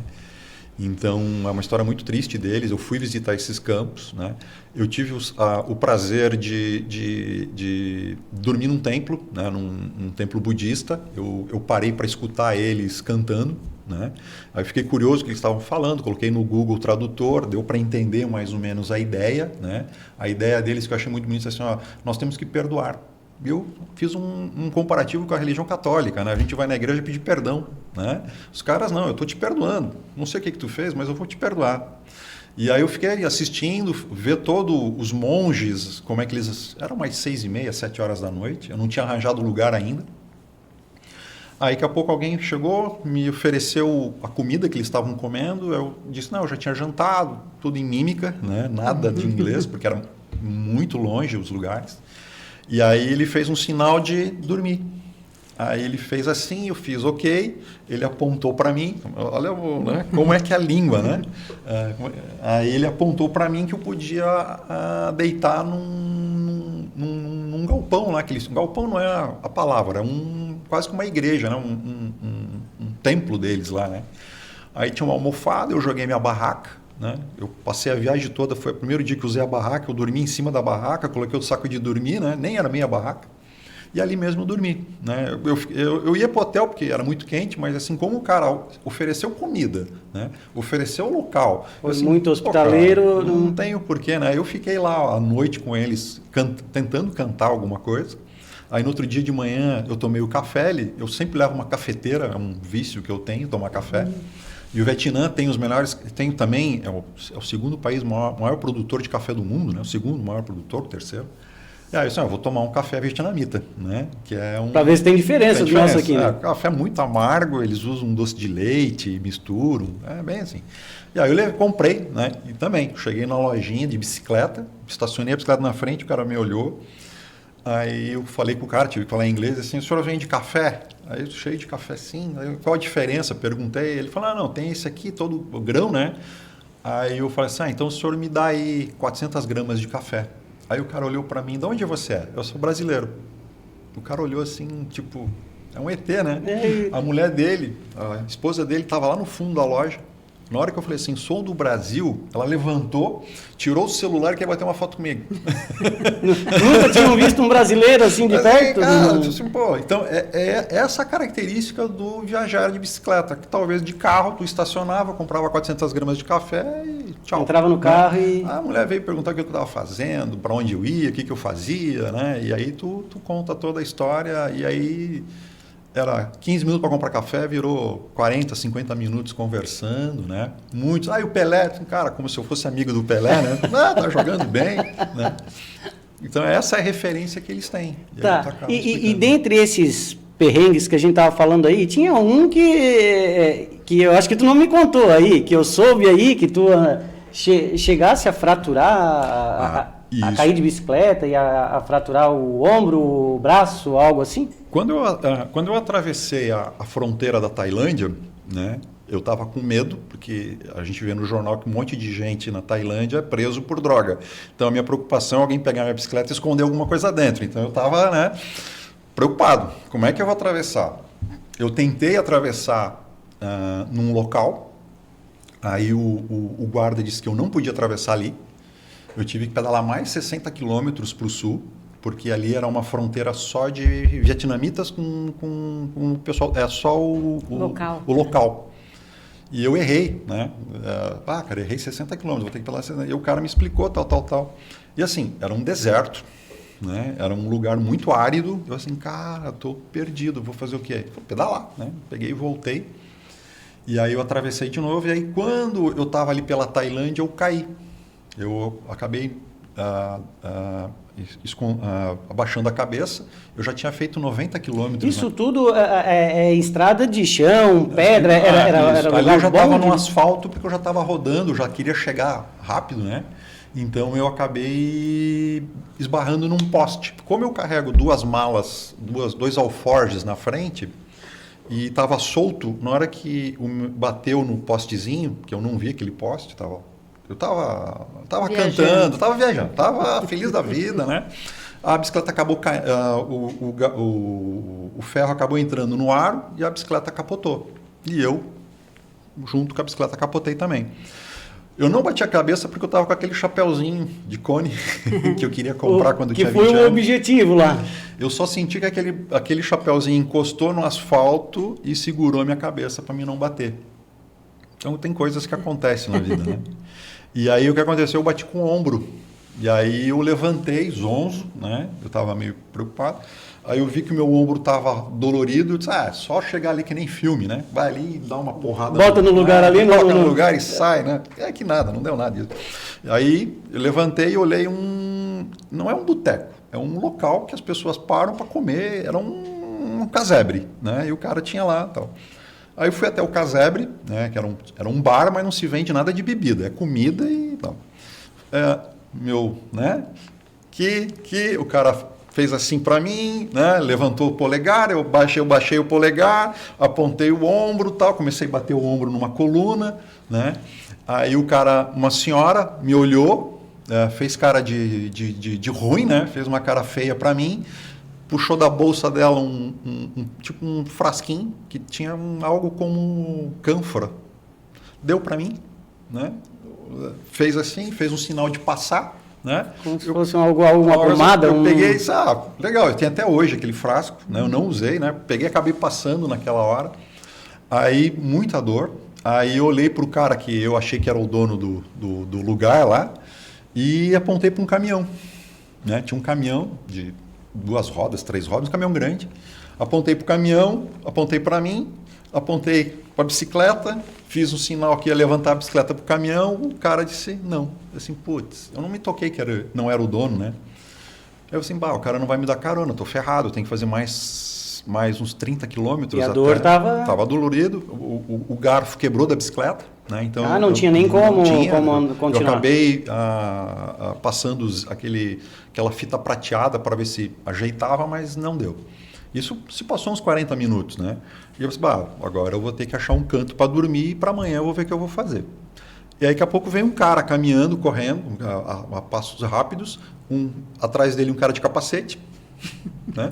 Então, é uma história muito triste deles. Eu fui visitar esses campos, né? Eu tive o prazer de dormir num templo, né? num templo budista. Eu parei para escutar eles cantando, né? Aí fiquei curioso o que eles estavam falando, coloquei no Google Tradutor, deu para entender mais ou menos a ideia, né? A ideia deles que eu achei muito bonita, assim, nós temos que perdoar. Eu fiz um comparativo com a religião católica, né? A gente vai na igreja pedir perdão, né? Os caras, não, eu estou te perdoando. Não sei o que tu fez, mas eu vou te perdoar. E aí eu fiquei assistindo, ver todos os monges, como é que eles... Eram mais 6h30, 7 horas da noite, eu não tinha arranjado lugar ainda. Aí, daqui a pouco, alguém chegou, me ofereceu a comida que eles estavam comendo. Eu disse, não, eu já tinha jantado, tudo em mímica, né? Nada de inglês, porque era muito longe os lugares. E aí ele fez um sinal de dormir. Aí ele fez assim, eu fiz ok, ele apontou para mim, olha, né, como é que é a língua, né? Aí ele apontou para mim que eu podia deitar num galpão lá, um galpão não é a palavra, é quase que uma igreja, né? Um templo deles lá, né? Aí tinha uma almofada, eu joguei minha barraca, né? Eu passei a viagem toda, foi o primeiro dia que usei a barraca, eu dormi em cima da barraca, coloquei o saco de dormir, né? Nem era minha barraca. E ali mesmo eu dormi, né? Eu ia para o hotel porque era muito quente, mas assim, como o cara ofereceu comida, né? Ofereceu local. Assim, muito hospitaleiro. Cara, não tenho porquê, né? Eu fiquei lá à noite com eles, tentando cantar alguma coisa. Aí no outro dia de manhã eu tomei o café, eu sempre levo uma cafeteira, é um vício que eu tenho, tomar café. E o Vietnã tem os melhores, tem também, é o segundo país maior produtor de café do mundo, né? O segundo maior produtor, o terceiro. E aí eu disse, eu vou tomar um café vietnamita, né? Que é um... Para ver se tem diferença Tem do nosso diferença. aqui, né? Café muito amargo, eles usam um doce de leite, misturam, é bem assim. E aí eu comprei, né? E também, cheguei na lojinha de bicicleta, estacionei a bicicleta na frente, o cara me olhou, aí eu falei com o cara, tive que falar em inglês, assim, o senhor vende café? Aí eu, cheio de café, sim. Aí, qual a diferença? Perguntei, ele falou, não, tem esse aqui, todo o grão, né? Aí eu falei assim, então o senhor me dá aí 400 gramas de café. Aí o cara olhou para mim, de onde você é? Eu sou brasileiro. O cara olhou assim, tipo, é um ET, né? A mulher dele, a esposa dele, estava lá no fundo da loja. Na hora que eu falei assim, sou do Brasil, ela levantou, tirou o celular e quer bater uma foto comigo. Nunca tinham visto um brasileiro assim de perto? Cara, assim, pô, então, é essa característica do viajar de bicicleta, que talvez de carro tu estacionava, comprava 400 gramas de café e tchau. Entrava no carro e... A mulher veio perguntar o que eu estava fazendo, para onde eu ia, o que eu fazia, né? E aí tu conta toda a história e aí... Era 15 minutos para comprar café, virou 40, 50 minutos conversando, né? Muitos. E o Pelé, cara, como se eu fosse amigo do Pelé, né? Tá jogando bem, né? Então, essa é a referência que eles têm. Tá. E dentre esses perrengues que a gente estava falando aí, tinha um que eu acho que tu não me contou aí, que eu soube aí, que tu chegasse a fraturar, a cair de bicicleta e a fraturar o ombro, o braço, algo assim? Quando eu atravessei a fronteira da Tailândia, né, eu estava com medo, porque a gente vê no jornal que um monte de gente na Tailândia é preso por droga. Então, a minha preocupação é alguém pegar minha bicicleta e esconder alguma coisa dentro. Então, eu estava, né, preocupado. Como é que eu vou atravessar? Eu tentei atravessar num local, aí o guarda disse que eu não podia atravessar ali. Eu tive que pedalar mais 60 quilômetros para o sul, porque ali era uma fronteira só de vietnamitas com o pessoal, só o local. E eu errei, né? Cara, errei 60 quilômetros, vou ter que pedalar 60. E o cara me explicou, tal. E assim, era um deserto, né? Era um lugar muito árido. Eu assim, cara, tô perdido, vou fazer o quê? Vou pedalar, né? Peguei e voltei. E aí eu atravessei de novo, e aí quando eu estava ali pela Tailândia, eu caí. Eu acabei abaixando a cabeça. Eu já tinha feito 90 quilômetros. Isso tudo é estrada de chão, pedra? Era ali eu já estava no asfalto, porque eu já estava rodando, já queria chegar rápido, né? Então eu acabei esbarrando num poste. Como eu carrego duas malas, dois alforjes na frente, e estava solto, na hora que bateu no postezinho, que eu não vi aquele poste, eu estava cantando, estava viajando, estava feliz da vida, né? A bicicleta acabou caindo, o ferro acabou entrando no aro e a bicicleta capotou. E eu, junto com a bicicleta, capotei também. Eu não bati a cabeça porque eu estava com aquele chapéuzinho de cone que eu queria comprar quando tinha 20 anos. Que foi o objetivo lá. Eu só senti que aquele chapéuzinho encostou no asfalto e segurou a minha cabeça para mim não bater. Então tem coisas que acontecem na vida, né? E aí o que aconteceu? Eu bati com o ombro. E aí eu levantei, zonzo, né? Eu estava meio preocupado. Aí eu vi que o meu ombro estava dolorido. Eu disse, só chegar ali que nem filme, né? Vai ali e dá uma porrada. Bota no lugar ali. Bota no lugar e sai, né? É que nada, não deu nada disso. Aí eu levantei e olhei não é um boteco, é um local que as pessoas param para comer. Era um casebre, né? E o cara tinha lá e tal. Aí eu fui até o casebre, né, que era um bar, mas não se vende nada de bebida, é comida e tal. Né, que o cara fez assim para mim, né, levantou o polegar, eu baixei o polegar, apontei o ombro, tal, comecei a bater o ombro numa coluna, né. Aí uma senhora me olhou, fez cara de ruim, né, fez uma cara feia para mim. Puxou da bolsa dela tipo um frasquinho que tinha algo como cânfora. Deu para mim, né? Fez assim, fez um sinal de passar, né? Como se fosse alguma pomada. Eu peguei e disse, legal, eu tenho até hoje aquele frasco, né? Eu não usei, né? Peguei e acabei passando naquela hora. Aí, muita dor. Aí eu olhei para o cara que eu achei que era o dono do lugar lá e apontei para um caminhão, né? Tinha um caminhão de 2 rodas, 3 rodas, um caminhão grande. Apontei para o caminhão, apontei para mim, apontei para a bicicleta, fiz um sinal que ia levantar a bicicleta para o caminhão, o cara disse não. Eu assim, putz, eu não me toquei que não era o dono, né? Eu assim, o cara não vai me dar carona, eu tô ferrado, eu tenho que fazer mais uns 30 quilômetros. E a dor tava... Tava dolorido, o garfo quebrou da bicicleta, né? Então, não tinha nem como continuar. Eu acabei passando aquela fita prateada para ver se ajeitava, mas não deu. Isso se passou uns 40 minutos, né? E eu pensei, agora eu vou ter que achar um canto para dormir e para amanhã eu vou ver o que eu vou fazer. E aí daqui a pouco vem um cara caminhando, correndo, a passos rápidos, atrás dele um cara de capacete, né?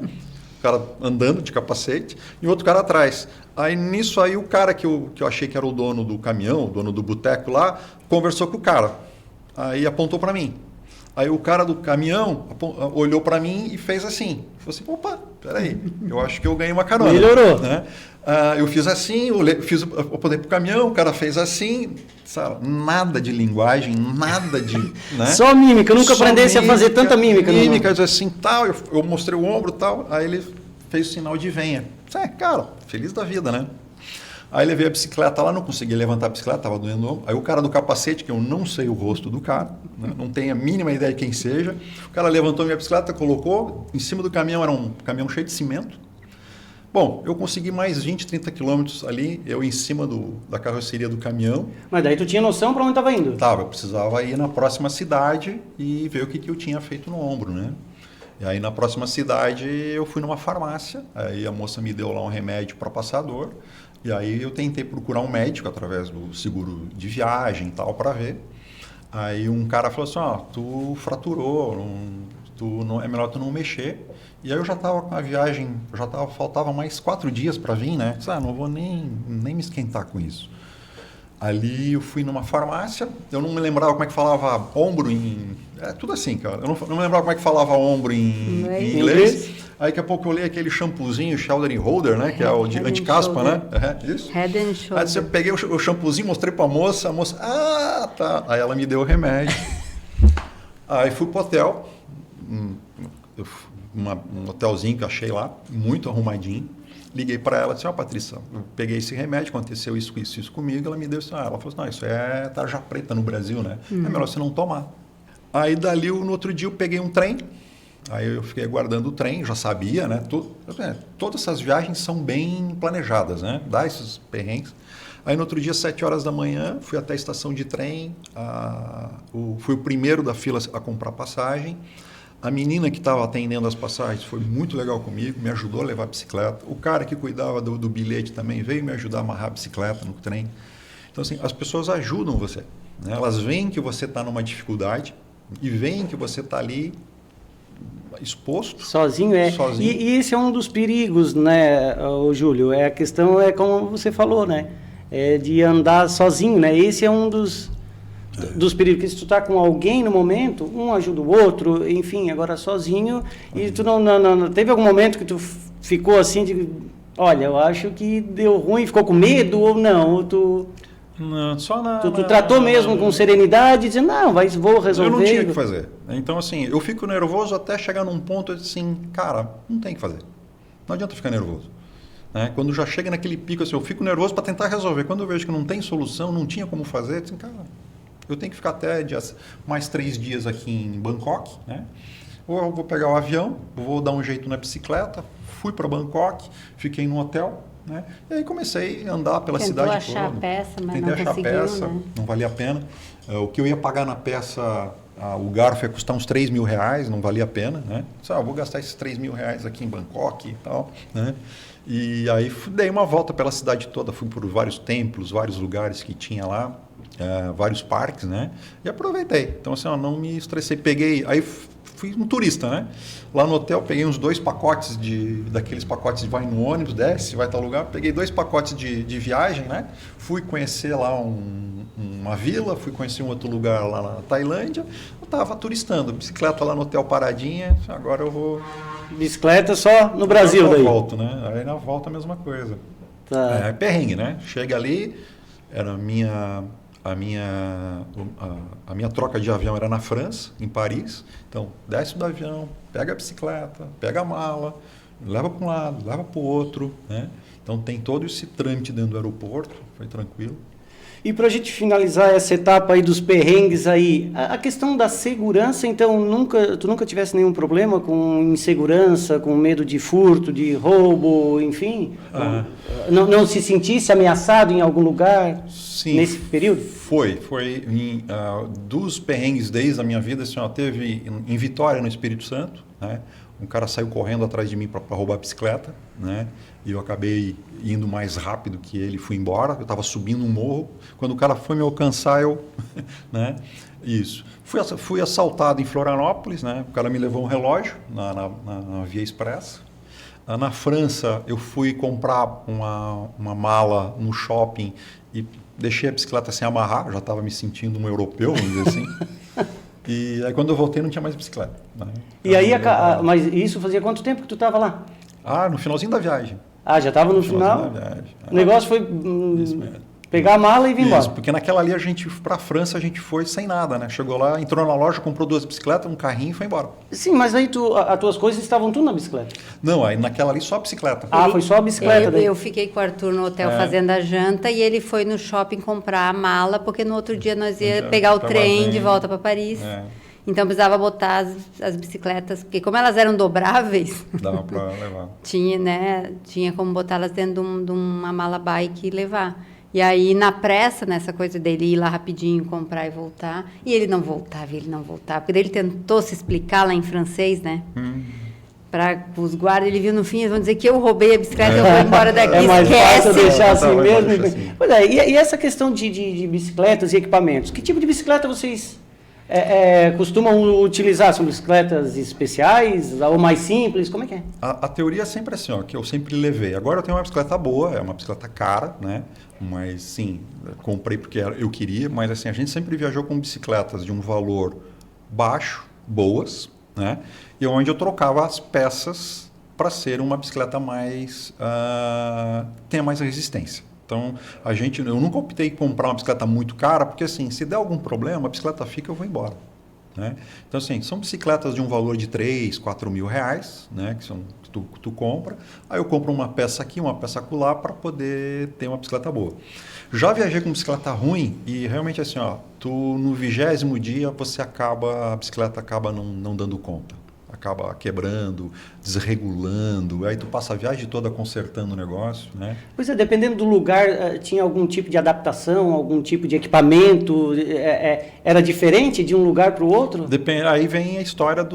O cara andando de capacete e outro cara atrás. Aí nisso aí o cara que eu achei que era o dono do caminhão, o dono do boteco lá, conversou com o cara. Aí apontou para mim. Aí o cara do caminhão olhou para mim e fez assim. Falei assim, opa, peraí, eu acho que eu ganhei uma carona. Melhorou. Né? Eu fiz assim, eu apontei pro caminhão, o cara fez assim, sabe? Nada de linguagem, nada de... Né? Só mímica, eu nunca aprendesse a fazer tanta mímica. Mímica, assim, tal, eu mostrei o ombro tal, aí ele fez o sinal de venha. Cara, feliz da vida, né? Aí levei a bicicleta lá, não consegui levantar a bicicleta, estava doendo o ombro. Aí o cara do capacete, que eu não sei o rosto do cara, né? Não tenho a mínima ideia de quem seja, o cara levantou minha bicicleta, colocou, em cima do caminhão, era um caminhão cheio de cimento. Bom, eu consegui mais 20, 30 quilômetros ali, eu em cima da carroceria do caminhão. Mas daí tu tinha noção para onde estava indo? Tava, eu precisava ir na próxima cidade e ver o que eu tinha feito no ombro, né? E aí na próxima cidade eu fui numa farmácia, aí a moça me deu lá um remédio para passar a dor. E aí eu tentei procurar um médico através do seguro de viagem e tal para ver. Aí um cara falou assim, tu fraturou, é melhor tu não mexer. E aí eu já estava com a viagem, faltava mais 4 dias para vir, né? Não vou nem me esquentar com isso. Ali eu fui numa farmácia, eu não me lembrava como é que falava ombro em... É tudo assim, cara. Eu não me lembrava como é que falava ombro em inglês. Aí daqui a pouco eu olhei aquele shampoozinho, Shoulder and Holder, né? Que é o de anti-caspa, né? Isso. Head and Shoulder. Aí eu peguei o shampoozinho, mostrei pra moça, a moça, tá. Aí ela me deu o remédio. Aí fui pro hotel, um hotelzinho que eu achei lá, muito arrumadinho. Liguei para ela e disse, Patrícia, eu peguei esse remédio, aconteceu isso comigo, ela me deu isso. Ela falou assim, não, isso é tarja preta no Brasil, né? É melhor você não tomar. Aí dali, no outro dia, eu peguei um trem, aí eu fiquei aguardando o trem, já sabia, né? Todas essas viagens são bem planejadas, né? Dá esses perrengues. Aí no outro dia, 7 horas da manhã, fui até a estação de trem, fui o primeiro da fila a comprar passagem. A menina que estava atendendo as passagens foi muito legal comigo, me ajudou a levar a bicicleta. O cara que cuidava do bilhete também veio me ajudar a amarrar a bicicleta no trem. Então, assim, as pessoas ajudam você, né? Elas veem que você está numa dificuldade e veem que você está ali exposto. Sozinho. E esse é um dos perigos, né, Júlio? A questão é como você falou, né? De andar sozinho, né? Esse é um dos perigos, que se tu tá com alguém no momento, um ajuda o outro, enfim, agora sozinho, e tu não teve algum momento que tu ficou assim de, olha, eu acho que deu ruim, ficou com medo ou não? Ou tu tratou mesmo com serenidade, dizendo, não, vou resolver. Eu não tinha o que fazer. Então, assim, eu fico nervoso até chegar num ponto assim, cara, não tem o que fazer. Não adianta ficar nervoso. Né? Quando já chega naquele pico, assim, eu fico nervoso para tentar resolver. Quando eu vejo que não tem solução, não tinha como fazer, assim, cara, eu tenho que ficar até mais 3 dias aqui em Bangkok, né? Ou eu vou pegar o avião, vou dar um jeito na bicicleta, fui para Bangkok, fiquei num hotel, né? E aí comecei a andar pela cidade toda. Tentou achar a peça, mas Tentei não achar conseguiu, a peça, né? não valia a pena. O que eu ia pagar na peça, o garfo ia custar uns R$3.000, não valia a pena, né? Vou gastar esses R$3.000 aqui em Bangkok e tal, né? E aí dei uma volta pela cidade toda, fui por vários templos, vários lugares que tinha lá, vários parques, né? E aproveitei. Então, assim, não me estressei. Aí fui um turista, né? Lá no hotel, peguei uns 2 pacotes daqueles pacotes de vai no ônibus, desce, vai tal lugar. Peguei 2 pacotes de viagem, né? Fui conhecer lá uma vila, fui conhecer um outro lugar lá na Tailândia. Eu estava turistando, bicicleta lá no hotel paradinha. Agora eu vou... Bicicleta só no Brasil daí? Volto, né? Aí na volta a mesma coisa. Tá. Perrengue, né? Chega ali, era a minha troca de avião era na França, em Paris. Então, desce do avião, pega a bicicleta, pega a mala, leva para um lado, leva para o outro, né? Então, tem todo esse trâmite dentro do aeroporto, foi tranquilo. E para a gente finalizar essa etapa aí dos perrengues aí, a questão da segurança, então, tu nunca tivesse nenhum problema com insegurança, com medo de furto, de roubo, enfim? Não se sentisse ameaçado em algum lugar? Sim, nesse período? Foi dos perrengues desde a minha vida, assim, ó, teve em Vitória, no Espírito Santo, né? Um cara saiu correndo atrás de mim para roubar a bicicleta, né? E eu acabei indo mais rápido que ele, fui embora. Eu estava subindo um morro. Quando o cara foi me alcançar, né? Isso. Fui assaltado em Florianópolis, né? O cara me levou um relógio na Via Expressa. Na França, eu fui comprar uma mala no shopping e deixei a bicicleta sem amarrar. Eu já estava me sentindo um europeu, vamos dizer assim. E aí, quando eu voltei, não tinha mais bicicleta. Né? E aí, mas isso fazia quanto tempo que tu estava lá? No finalzinho da viagem. Já estava no final? Da viagem. O negócio foi pegar a mala e vir embora. Isso, porque naquela ali, para a França, a gente foi sem nada, né? Chegou lá, entrou na loja, comprou 2 bicicletas, um carrinho e foi embora. Sim, mas aí as tuas coisas estavam tudo na bicicleta? Não, aí naquela ali só a bicicleta. Foi só a bicicleta daí? Eu fiquei com o Arthur no hotel fazendo a janta e ele foi no shopping comprar a mala, porque no outro dia nós ia pegar o trem de volta para Paris. Então precisava botar as bicicletas, porque como elas eram dobráveis, dava para levar. Tinha como botá-las dentro de uma mala bike e levar. E aí, na pressa, nessa coisa dele ir lá rapidinho, comprar e voltar, e ele não voltava, porque daí ele tentou se explicar lá em francês, né? Para os guardas, ele viu no fim, eles vão dizer que eu roubei a bicicleta, eu vou embora daqui, É mais fácil deixar assim mesmo. Assim. Pois é, e essa questão de bicicletas e equipamentos, que tipo de bicicleta vocês costumam utilizar? São bicicletas especiais ou mais simples? Como é que é? A teoria é sempre assim, ó, que eu sempre levei. Agora eu tenho uma bicicleta boa, é uma bicicleta cara, né? Mas sim, comprei porque eu queria, mas assim, a gente sempre viajou com bicicletas de um valor baixo, boas, né? E onde eu trocava as peças para ser uma bicicleta mais tenha mais resistência. Então, eu nunca optei em comprar uma bicicleta muito cara, porque assim, se der algum problema, a bicicleta fica, eu vou embora. Né? Então, assim, são bicicletas de um valor de 3, 4 mil reais, né? Que tu compra. Aí eu compro uma peça aqui, uma peça acolá, para poder ter uma bicicleta boa. Já viajei com bicicleta ruim e realmente assim, ó, no 20º dia a bicicleta acaba não dando conta. Acaba quebrando, desregulando, aí tu passa a viagem toda consertando o negócio, né? Pois é, dependendo do lugar, tinha algum tipo de adaptação, algum tipo de equipamento, era diferente de um lugar para o outro? Aí vem a história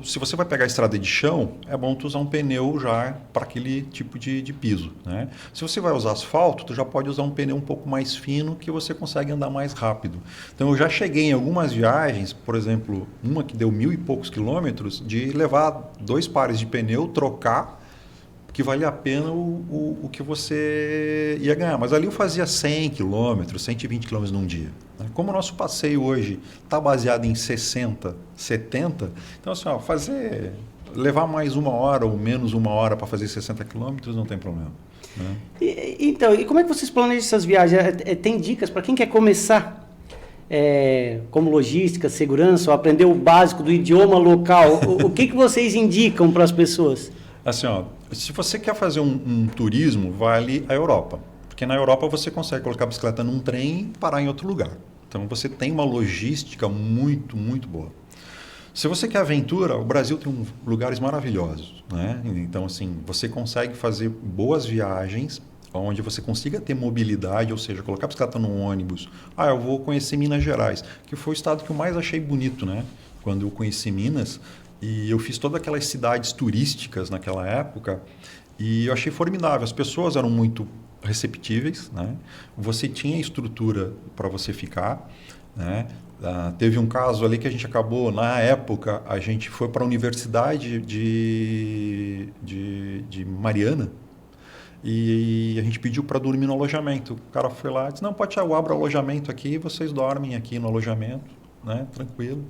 se você vai pegar a estrada de chão, é bom tu usar um pneu já para aquele tipo de piso, né? Se você vai usar asfalto, tu já pode usar um pneu um pouco mais fino que você consegue andar mais rápido. Então eu já cheguei em algumas viagens, por exemplo, uma que deu 1.000 e poucos quilômetros, de levar 2 pares de pneu, trocar, que valia a pena o que você ia ganhar. Mas ali eu fazia 100 km, 120 km num dia. Né? Como o nosso passeio hoje está baseado em 60, 70, então assim, ó, levar mais 1 hora ou menos 1 hora para fazer 60 km não tem problema. Né? Então, e como é que vocês planejam essas viagens? Tem dicas para quem quer começar? Como logística, segurança, ou aprender o básico do idioma local, o que vocês indicam para as pessoas? Assim, ó, se você quer fazer um turismo, vale a Europa. Porque na Europa você consegue colocar a bicicleta num trem e parar em outro lugar. Então você tem uma logística muito, muito boa. Se você quer aventura, o Brasil tem lugares maravilhosos, né? Então, assim, você consegue fazer boas viagens onde você consiga ter mobilidade, ou seja, colocar a bicicleta num ônibus. Eu vou conhecer Minas Gerais, que foi o estado que eu mais achei bonito, né? Quando eu conheci Minas, e eu fiz todas aquelas cidades turísticas naquela época, e eu achei formidável. As pessoas eram muito receptíveis, né? Você tinha estrutura para você ficar, né? Teve um caso ali que a gente acabou, na época, a gente foi para a Universidade de Mariana, e a gente pediu para dormir no alojamento. O cara foi lá e disse, não, eu abro o alojamento aqui, vocês dormem aqui no alojamento, né? Tranquilo.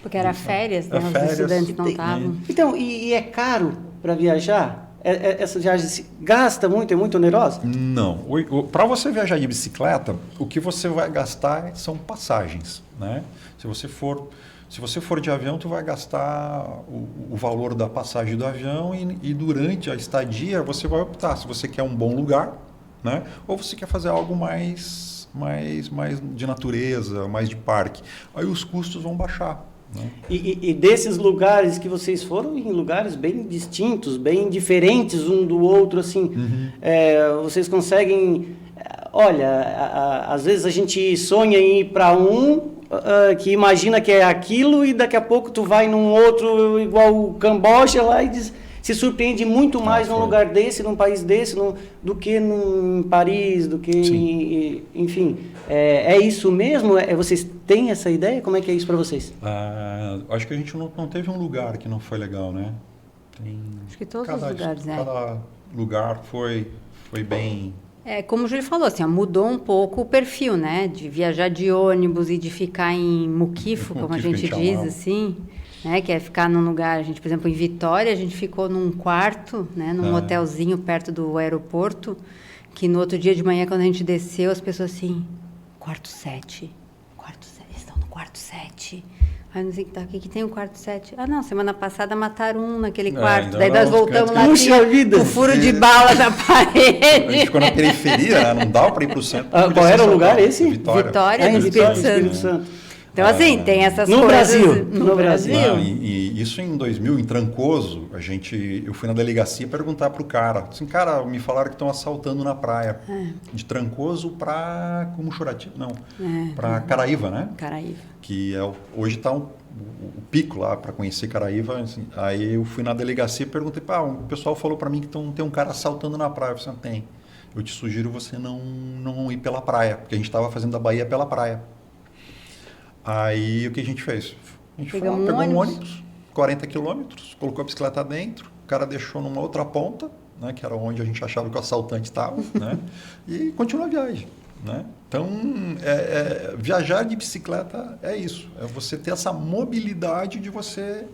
Porque era férias, né? Férias. Os estudantes não estavam. Então, e é caro para viajar? Essa viagem gasta muito, é muito onerosa? Não. Para você viajar de bicicleta, o que você vai gastar são passagens, né? Se você for de avião, tu vai gastar o valor da passagem do avião e durante a estadia você vai optar se você quer um bom lugar, né? Ou você quer fazer algo mais mais de natureza, mais de parque. Aí os custos vão baixar. Né? E desses lugares que vocês foram, em lugares bem distintos, bem diferentes um do outro, assim, vocês conseguem... Olha, às vezes a gente sonha em ir para que imagina que é aquilo e daqui a pouco tu vai num outro igual o Camboja lá e se surpreende muito mais num lugar desse, num país desse, do que em Paris, do que enfim. É isso mesmo? Vocês têm essa ideia? Como é que é isso para vocês? Acho que a gente não teve um lugar que não foi legal, né? Acho que todos os lugares, cada lugar foi bem... Como o Júlio falou, assim, mudou um pouco o perfil, né? De viajar de ônibus e de ficar em muquifo, como a gente diz, assim, né? Que é ficar num lugar, por exemplo, em Vitória, a gente ficou num quarto, né? Num hotelzinho perto do aeroporto, que no outro dia de manhã, quando a gente desceu, as pessoas assim, quarto 7, estão no quarto 7. Aí não sei o que tem o quarto 7. Ah, não, semana passada mataram um naquele quarto. Daí nós voltamos lá, puxa vida, o furo de bala na parede. A gente ficou na periferia, não dava para ir para o centro. Qual era o lugar esse? Vitória, no Espírito Santo. Então, assim, tem essas no coisas... No Brasil. E isso em 2000, em Trancoso, eu fui na delegacia perguntar para o cara. Assim, cara, me falaram que estão assaltando na praia. De Trancoso para Muxurati, não. Para Caraíva, né? Caraíva. Que hoje está o pico lá para conhecer Caraíva. Assim. Aí eu fui na delegacia e perguntei, o pessoal falou para mim que tem um cara assaltando na praia. Eu falei, tem. Eu te sugiro você não ir pela praia, porque a gente estava fazendo a Bahia pela praia. Aí o que a gente fez? A gente pegou um ônibus, 40 quilômetros, colocou a bicicleta dentro, o cara deixou numa outra ponta, né, que era onde a gente achava que o assaltante estava, né, e continuou a viagem. Né? Então, viajar de bicicleta é isso, é você ter essa mobilidade de você...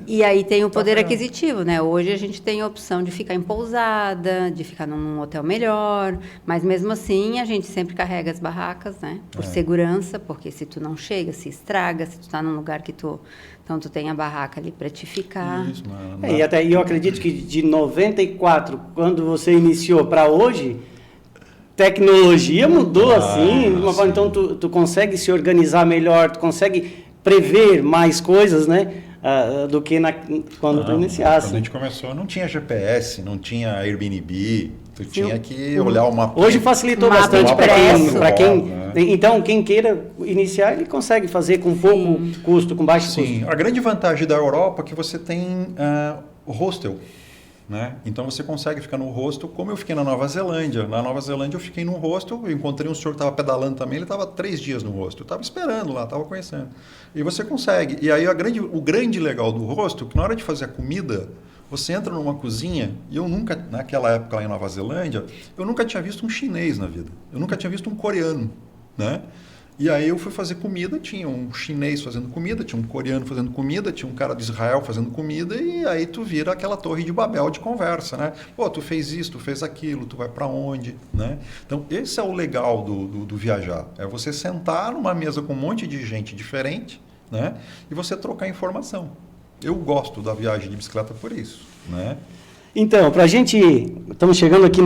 E aí tem o poder aquisitivo, né? Hoje a gente tem a opção de ficar em pousada, de ficar num hotel melhor, mas mesmo assim a gente sempre carrega as barracas, né? Por segurança, porque se tu não chega, se estraga, se tu tá num lugar que então tu tem a barraca ali para te ficar. Isso, e até eu acredito que de 94, quando você iniciou para hoje, tecnologia mudou assim, então tu consegue se organizar melhor, tu consegue prever mais coisas, né? Do que quando tu iniciasse. Quando a gente começou, não tinha GPS, não tinha Airbnb, tu tinha que olhar o mapa. Hoje facilitou bastante para quem... Então, quem queira iniciar, ele consegue fazer com pouco custo, com baixo custo. Sim, a grande vantagem da Europa é que você tem hostel. Né? Então você consegue ficar no hostel, como eu fiquei na Nova Zelândia. Na Nova Zelândia eu fiquei num hostel, eu encontrei um senhor que estava pedalando também, ele estava 3 dias no hostel, eu estava esperando lá, estava conhecendo. E você consegue. E aí o grande legal do hostel é que na hora de fazer a comida, você entra numa cozinha, e eu nunca, naquela época lá em Nova Zelândia, eu nunca tinha visto um chinês na vida, eu nunca tinha visto um coreano, né? E aí eu fui fazer comida, tinha um chinês fazendo comida, tinha um coreano fazendo comida, tinha um cara de Israel fazendo comida, e aí tu vira aquela torre de Babel de conversa, né? Pô, tu fez isso, tu fez aquilo, tu vai para onde, né? Então, esse é o legal do viajar, é você sentar numa mesa com um monte de gente diferente, né? E você trocar informação. Eu gosto da viagem de bicicleta por isso, né? Então, para a gente... Estamos chegando aqui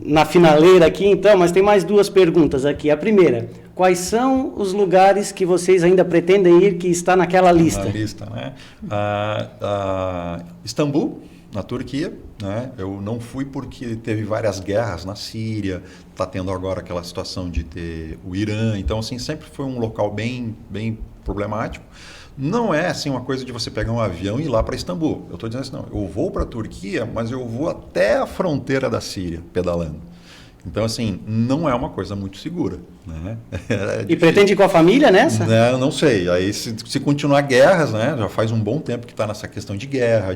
na finaleira aqui, então, mas tem mais 2 perguntas aqui. A primeira, quais são os lugares que vocês ainda pretendem ir que está naquela lista? Na lista, né? Istambul, na Turquia, né? Eu não fui porque teve várias guerras na Síria, está tendo agora aquela situação de ter o Irã, então, assim, sempre foi um local bem problemático. Não é assim uma coisa de você pegar um avião e ir lá para Istambul. Eu estou dizendo assim, não, eu vou para a Turquia, mas eu vou até a fronteira da Síria, pedalando. Então, assim, não é uma coisa muito segura. Né? E pretende ir com a família nessa? Não sei. Aí, se continuar guerras, né, já faz um bom tempo que está nessa questão de guerra,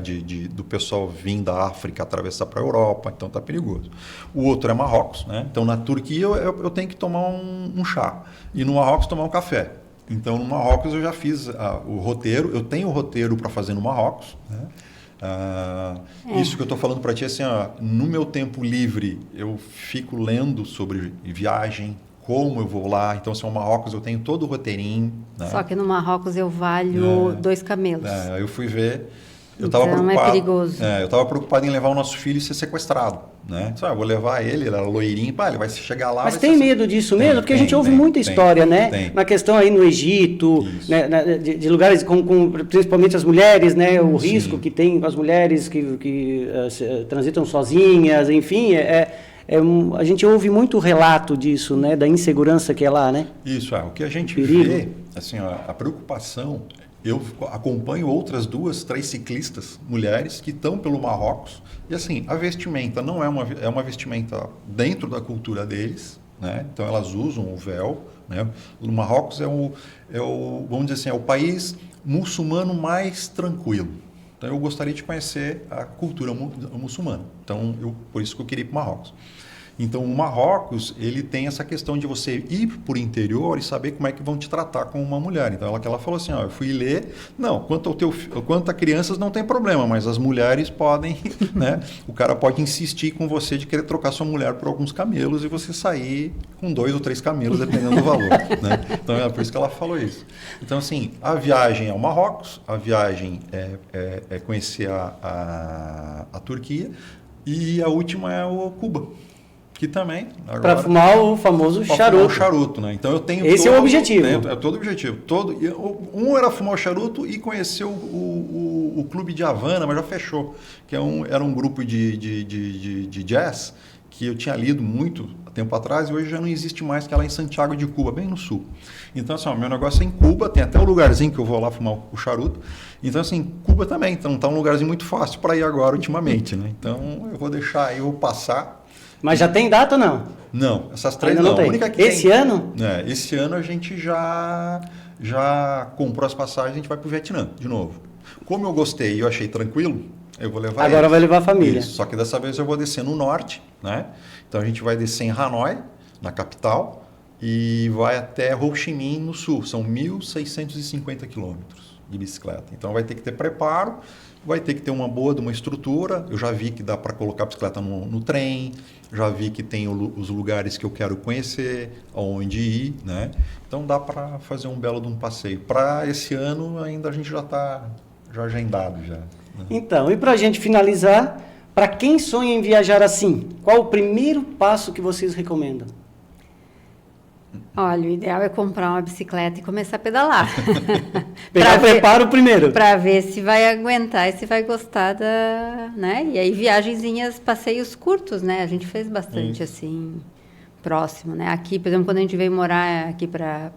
do pessoal vir da África atravessar para a Europa, então está perigoso. O outro é Marrocos. Né? Então, na Turquia, eu tenho que tomar um chá. E no Marrocos, tomar um café. Então, no Marrocos eu já fiz o roteiro, eu tenho o roteiro para fazer no Marrocos. Né? Isso que eu estou falando para ti, assim, no meu tempo livre, eu fico lendo sobre viagem, como eu vou lá. Então, assim, no Marrocos eu tenho todo o roteirinho. Né? Só que no Marrocos eu valho 2 camelos. Eu fui ver eu estava Então, preocupado. é perigoso. Eu estava preocupado em levar o nosso filho e ser sequestrado, né? Eu vou levar ele era loirinho, ele vai chegar lá. Mas tem medo disso mesmo? Porque a gente ouve muita história, né? Na questão aí no Egito, né? De lugares com principalmente as mulheres, né? O risco que tem com as mulheres que transitam sozinhas, enfim, a gente ouve muito relato disso, né? Da insegurança que é lá, né? Isso, o que a gente vê, assim, a preocupação. Eu acompanho outras 2, 3 ciclistas, mulheres, que estão pelo Marrocos. E assim, a vestimenta não é uma vestimenta dentro da cultura deles, né? Então elas usam o véu, né? O Marrocos vamos dizer assim, é o país muçulmano mais tranquilo. Então eu gostaria de conhecer a cultura muçulmana. Então por isso que eu queria ir para o Marrocos. Então, o Marrocos, ele tem essa questão de você ir por interior e saber como é que vão te tratar como uma mulher. Então, ela falou assim, eu fui ler, quanto a crianças não tem problema, mas as mulheres podem, né? O cara pode insistir com você de querer trocar sua mulher por alguns camelos e você sair com 2 ou 3 camelos, dependendo do valor, né? Então, é por isso que ela falou isso. Então, assim, a viagem é ao Marrocos, a viagem é conhecer a Turquia e a última é o Cuba. Que também... Para fumar o famoso charuto. Fumar o charuto, né? Então eu tenho... Esse é o objetivo. É todo o objetivo. Um era fumar o charuto e conhecer o Clube de Havana, mas já fechou. Que era um grupo de jazz que eu tinha lido muito tempo atrás e hoje já não existe mais, que é lá em Santiago de Cuba, bem no sul. Então, assim, meu negócio é em Cuba, tem até um lugarzinho que eu vou lá fumar o charuto. Então, assim, Cuba também. Então, tá um lugarzinho muito fácil para ir agora, ultimamente, né? Então, eu vou deixar aí, eu passar... Mas já tem data ou não? Não, essas 3 ainda não tem. A única que esse ano? Esse ano a gente já comprou as passagens, a gente vai para o Vietnã de novo. Como eu gostei e eu achei tranquilo, eu vou levar Agora eles. vai levar a família. Isso, só que dessa vez eu vou descer no norte, né? Então a gente vai descer em Hanoi, na capital, e vai até Ho Chi Minh, no sul. São 1.650 quilômetros de bicicleta. Então vai ter que ter preparo, vai ter que ter uma estrutura. Eu já vi que dá para colocar a bicicleta no trem, já vi que tem os lugares que eu quero conhecer, aonde ir, né? Então dá para fazer um belo de um passeio. Para esse ano ainda a gente já está agendado já. Né? Então, e para a gente finalizar, para quem sonha em viajar assim, qual o primeiro passo que vocês recomendam? Olha, o ideal é comprar uma bicicleta e começar a pedalar. Pegar preparo primeiro. Para ver se vai aguentar e se vai gostar né? E aí viagenzinhas, passeios curtos, né? A gente fez bastante assim, próximo, né? Aqui, por exemplo, quando a gente veio morar aqui para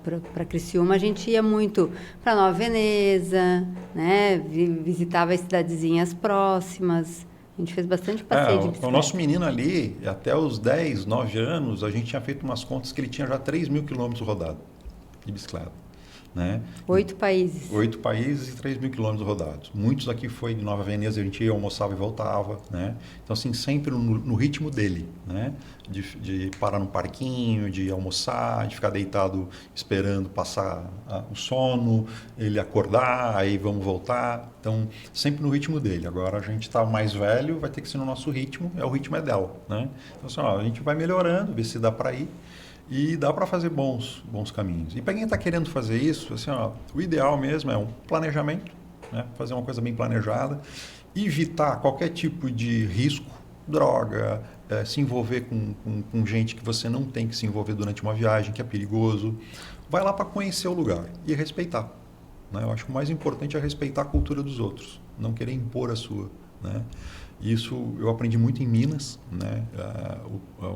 Criciúma, a gente ia muito para Nova Veneza, né? Visitava as cidadezinhas próximas. A gente fez bastante passeio de bicicleta. O nosso menino ali, até os 10, 9 anos, a gente tinha feito umas contas que ele tinha já 3.000 quilômetros rodados de bicicleta. Né? 8 países. 8 países e 3.000 quilômetros rodados. Muitos aqui foi de Nova Veneza, a gente ia, almoçava e voltava. Né? Então, assim, sempre no ritmo dele. Né? De parar no parquinho, de almoçar, de ficar deitado esperando passar o sono, ele acordar, aí vamos voltar. Então, sempre no ritmo dele. Agora a gente está mais velho, vai ter que ser no nosso ritmo, o ritmo é dela. Né? Então, assim, a gente vai melhorando, ver se dá para ir. E dá para fazer bons caminhos. E para quem está querendo fazer isso, assim, o ideal mesmo é um planejamento, né? Fazer uma coisa bem planejada, evitar qualquer tipo de risco, droga, se envolver com gente que você não tem que se envolver durante uma viagem, que é perigoso. Vai lá para conhecer o lugar e respeitar. Né? Eu acho que o mais importante é respeitar a cultura dos outros, não querer impor a sua. Né? Isso eu aprendi muito em Minas, né?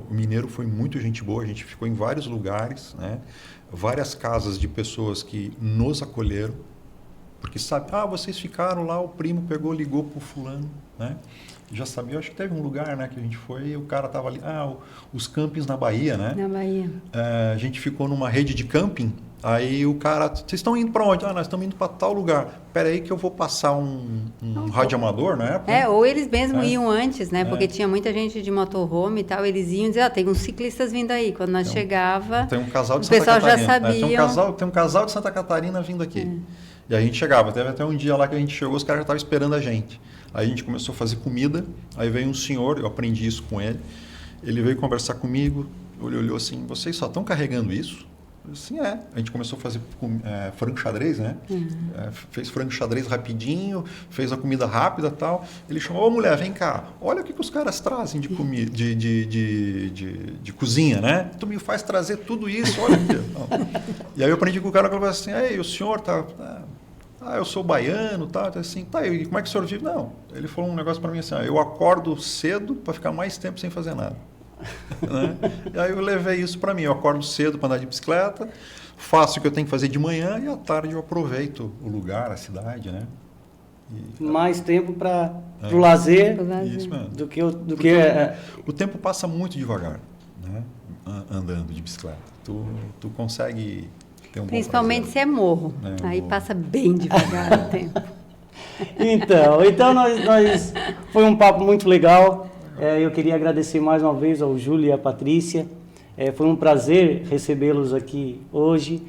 O mineiro foi muito gente boa, a gente ficou em vários lugares, né? Várias casas de pessoas que nos acolheram, porque sabe, vocês ficaram lá, o primo pegou, ligou pro fulano, né? Já sabia, acho que teve um lugar, né, que a gente foi e o cara tava ali, os campings na Bahia, né? Na Bahia. A gente ficou numa rede de camping. Aí o cara, vocês estão indo para onde? Nós estamos indo para tal lugar. Espera aí que eu vou passar um radioamador na época. Ou eles mesmo iam antes, né? Porque tinha muita gente de motorhome e tal. Eles iam dizer, tem uns ciclistas vindo aí. Quando nós chegava, tem um casal de o pessoal Santa Catarina, já sabia. Tem um casal de Santa Catarina vindo aqui. E a gente chegava. Teve até um dia lá que a gente chegou, os caras já estavam esperando a gente. Aí a gente começou a fazer comida. Aí veio um senhor, eu aprendi isso com ele. Ele veio conversar comigo. Ele olhou assim, vocês só estão carregando isso? Eu falei, Assim, a gente começou a fazer frango xadrez, né? Fez frango xadrez rapidinho, fez a comida rápida e tal. Ele chamou, ô mulher, vem cá, olha o que os caras trazem de comida, de cozinha, né? Tu me faz trazer tudo isso, olha aqui. E aí eu aprendi com o cara que falou assim, ei, o senhor tá... eu sou baiano, tá? Assim, tá, e como é que o senhor vive? Não, ele falou um negócio para mim assim, eu acordo cedo para ficar mais tempo sem fazer nada. Né? E aí eu levei isso para mim, eu acordo cedo para andar de bicicleta, faço o que eu tenho que fazer de manhã e à tarde eu aproveito o lugar, a cidade, né? Mais tempo para o lazer, isso mesmo. do que... O tempo passa muito devagar, né? Andando de bicicleta. Tu consegue ter um Principalmente bom se é morro, aí passa bem devagar o tempo. Então nós foi um papo muito legal. Eu queria agradecer mais uma vez ao Júlio e à Patrícia. Foi um prazer recebê-los aqui hoje.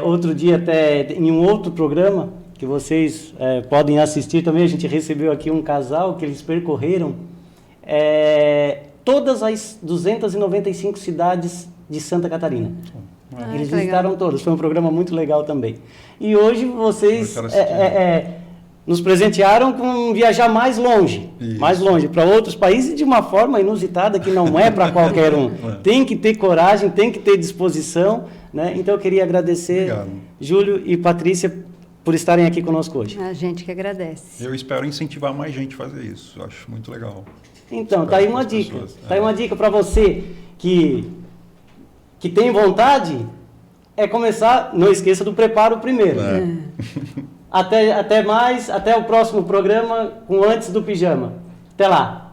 Outro dia, até em um outro programa, que vocês podem assistir também, a gente recebeu aqui um casal que eles percorreram todas as 295 cidades de Santa Catarina. Eles visitaram todas. Foi um programa muito legal também. E hoje vocês... nos presentearam com viajar mais longe, para outros países de uma forma inusitada que não é para qualquer um. Tem que ter coragem, tem que ter disposição, né? Então eu queria agradecer, Júlio e Patrícia, por estarem aqui conosco hoje. A gente que agradece. Eu espero incentivar mais gente a fazer isso, eu acho muito legal. Então, tá aí uma dica. Tá aí uma dica para você que tem vontade, começar, não esqueça do preparo primeiro. Até mais, até o próximo programa com Antes do Pijama. Até lá!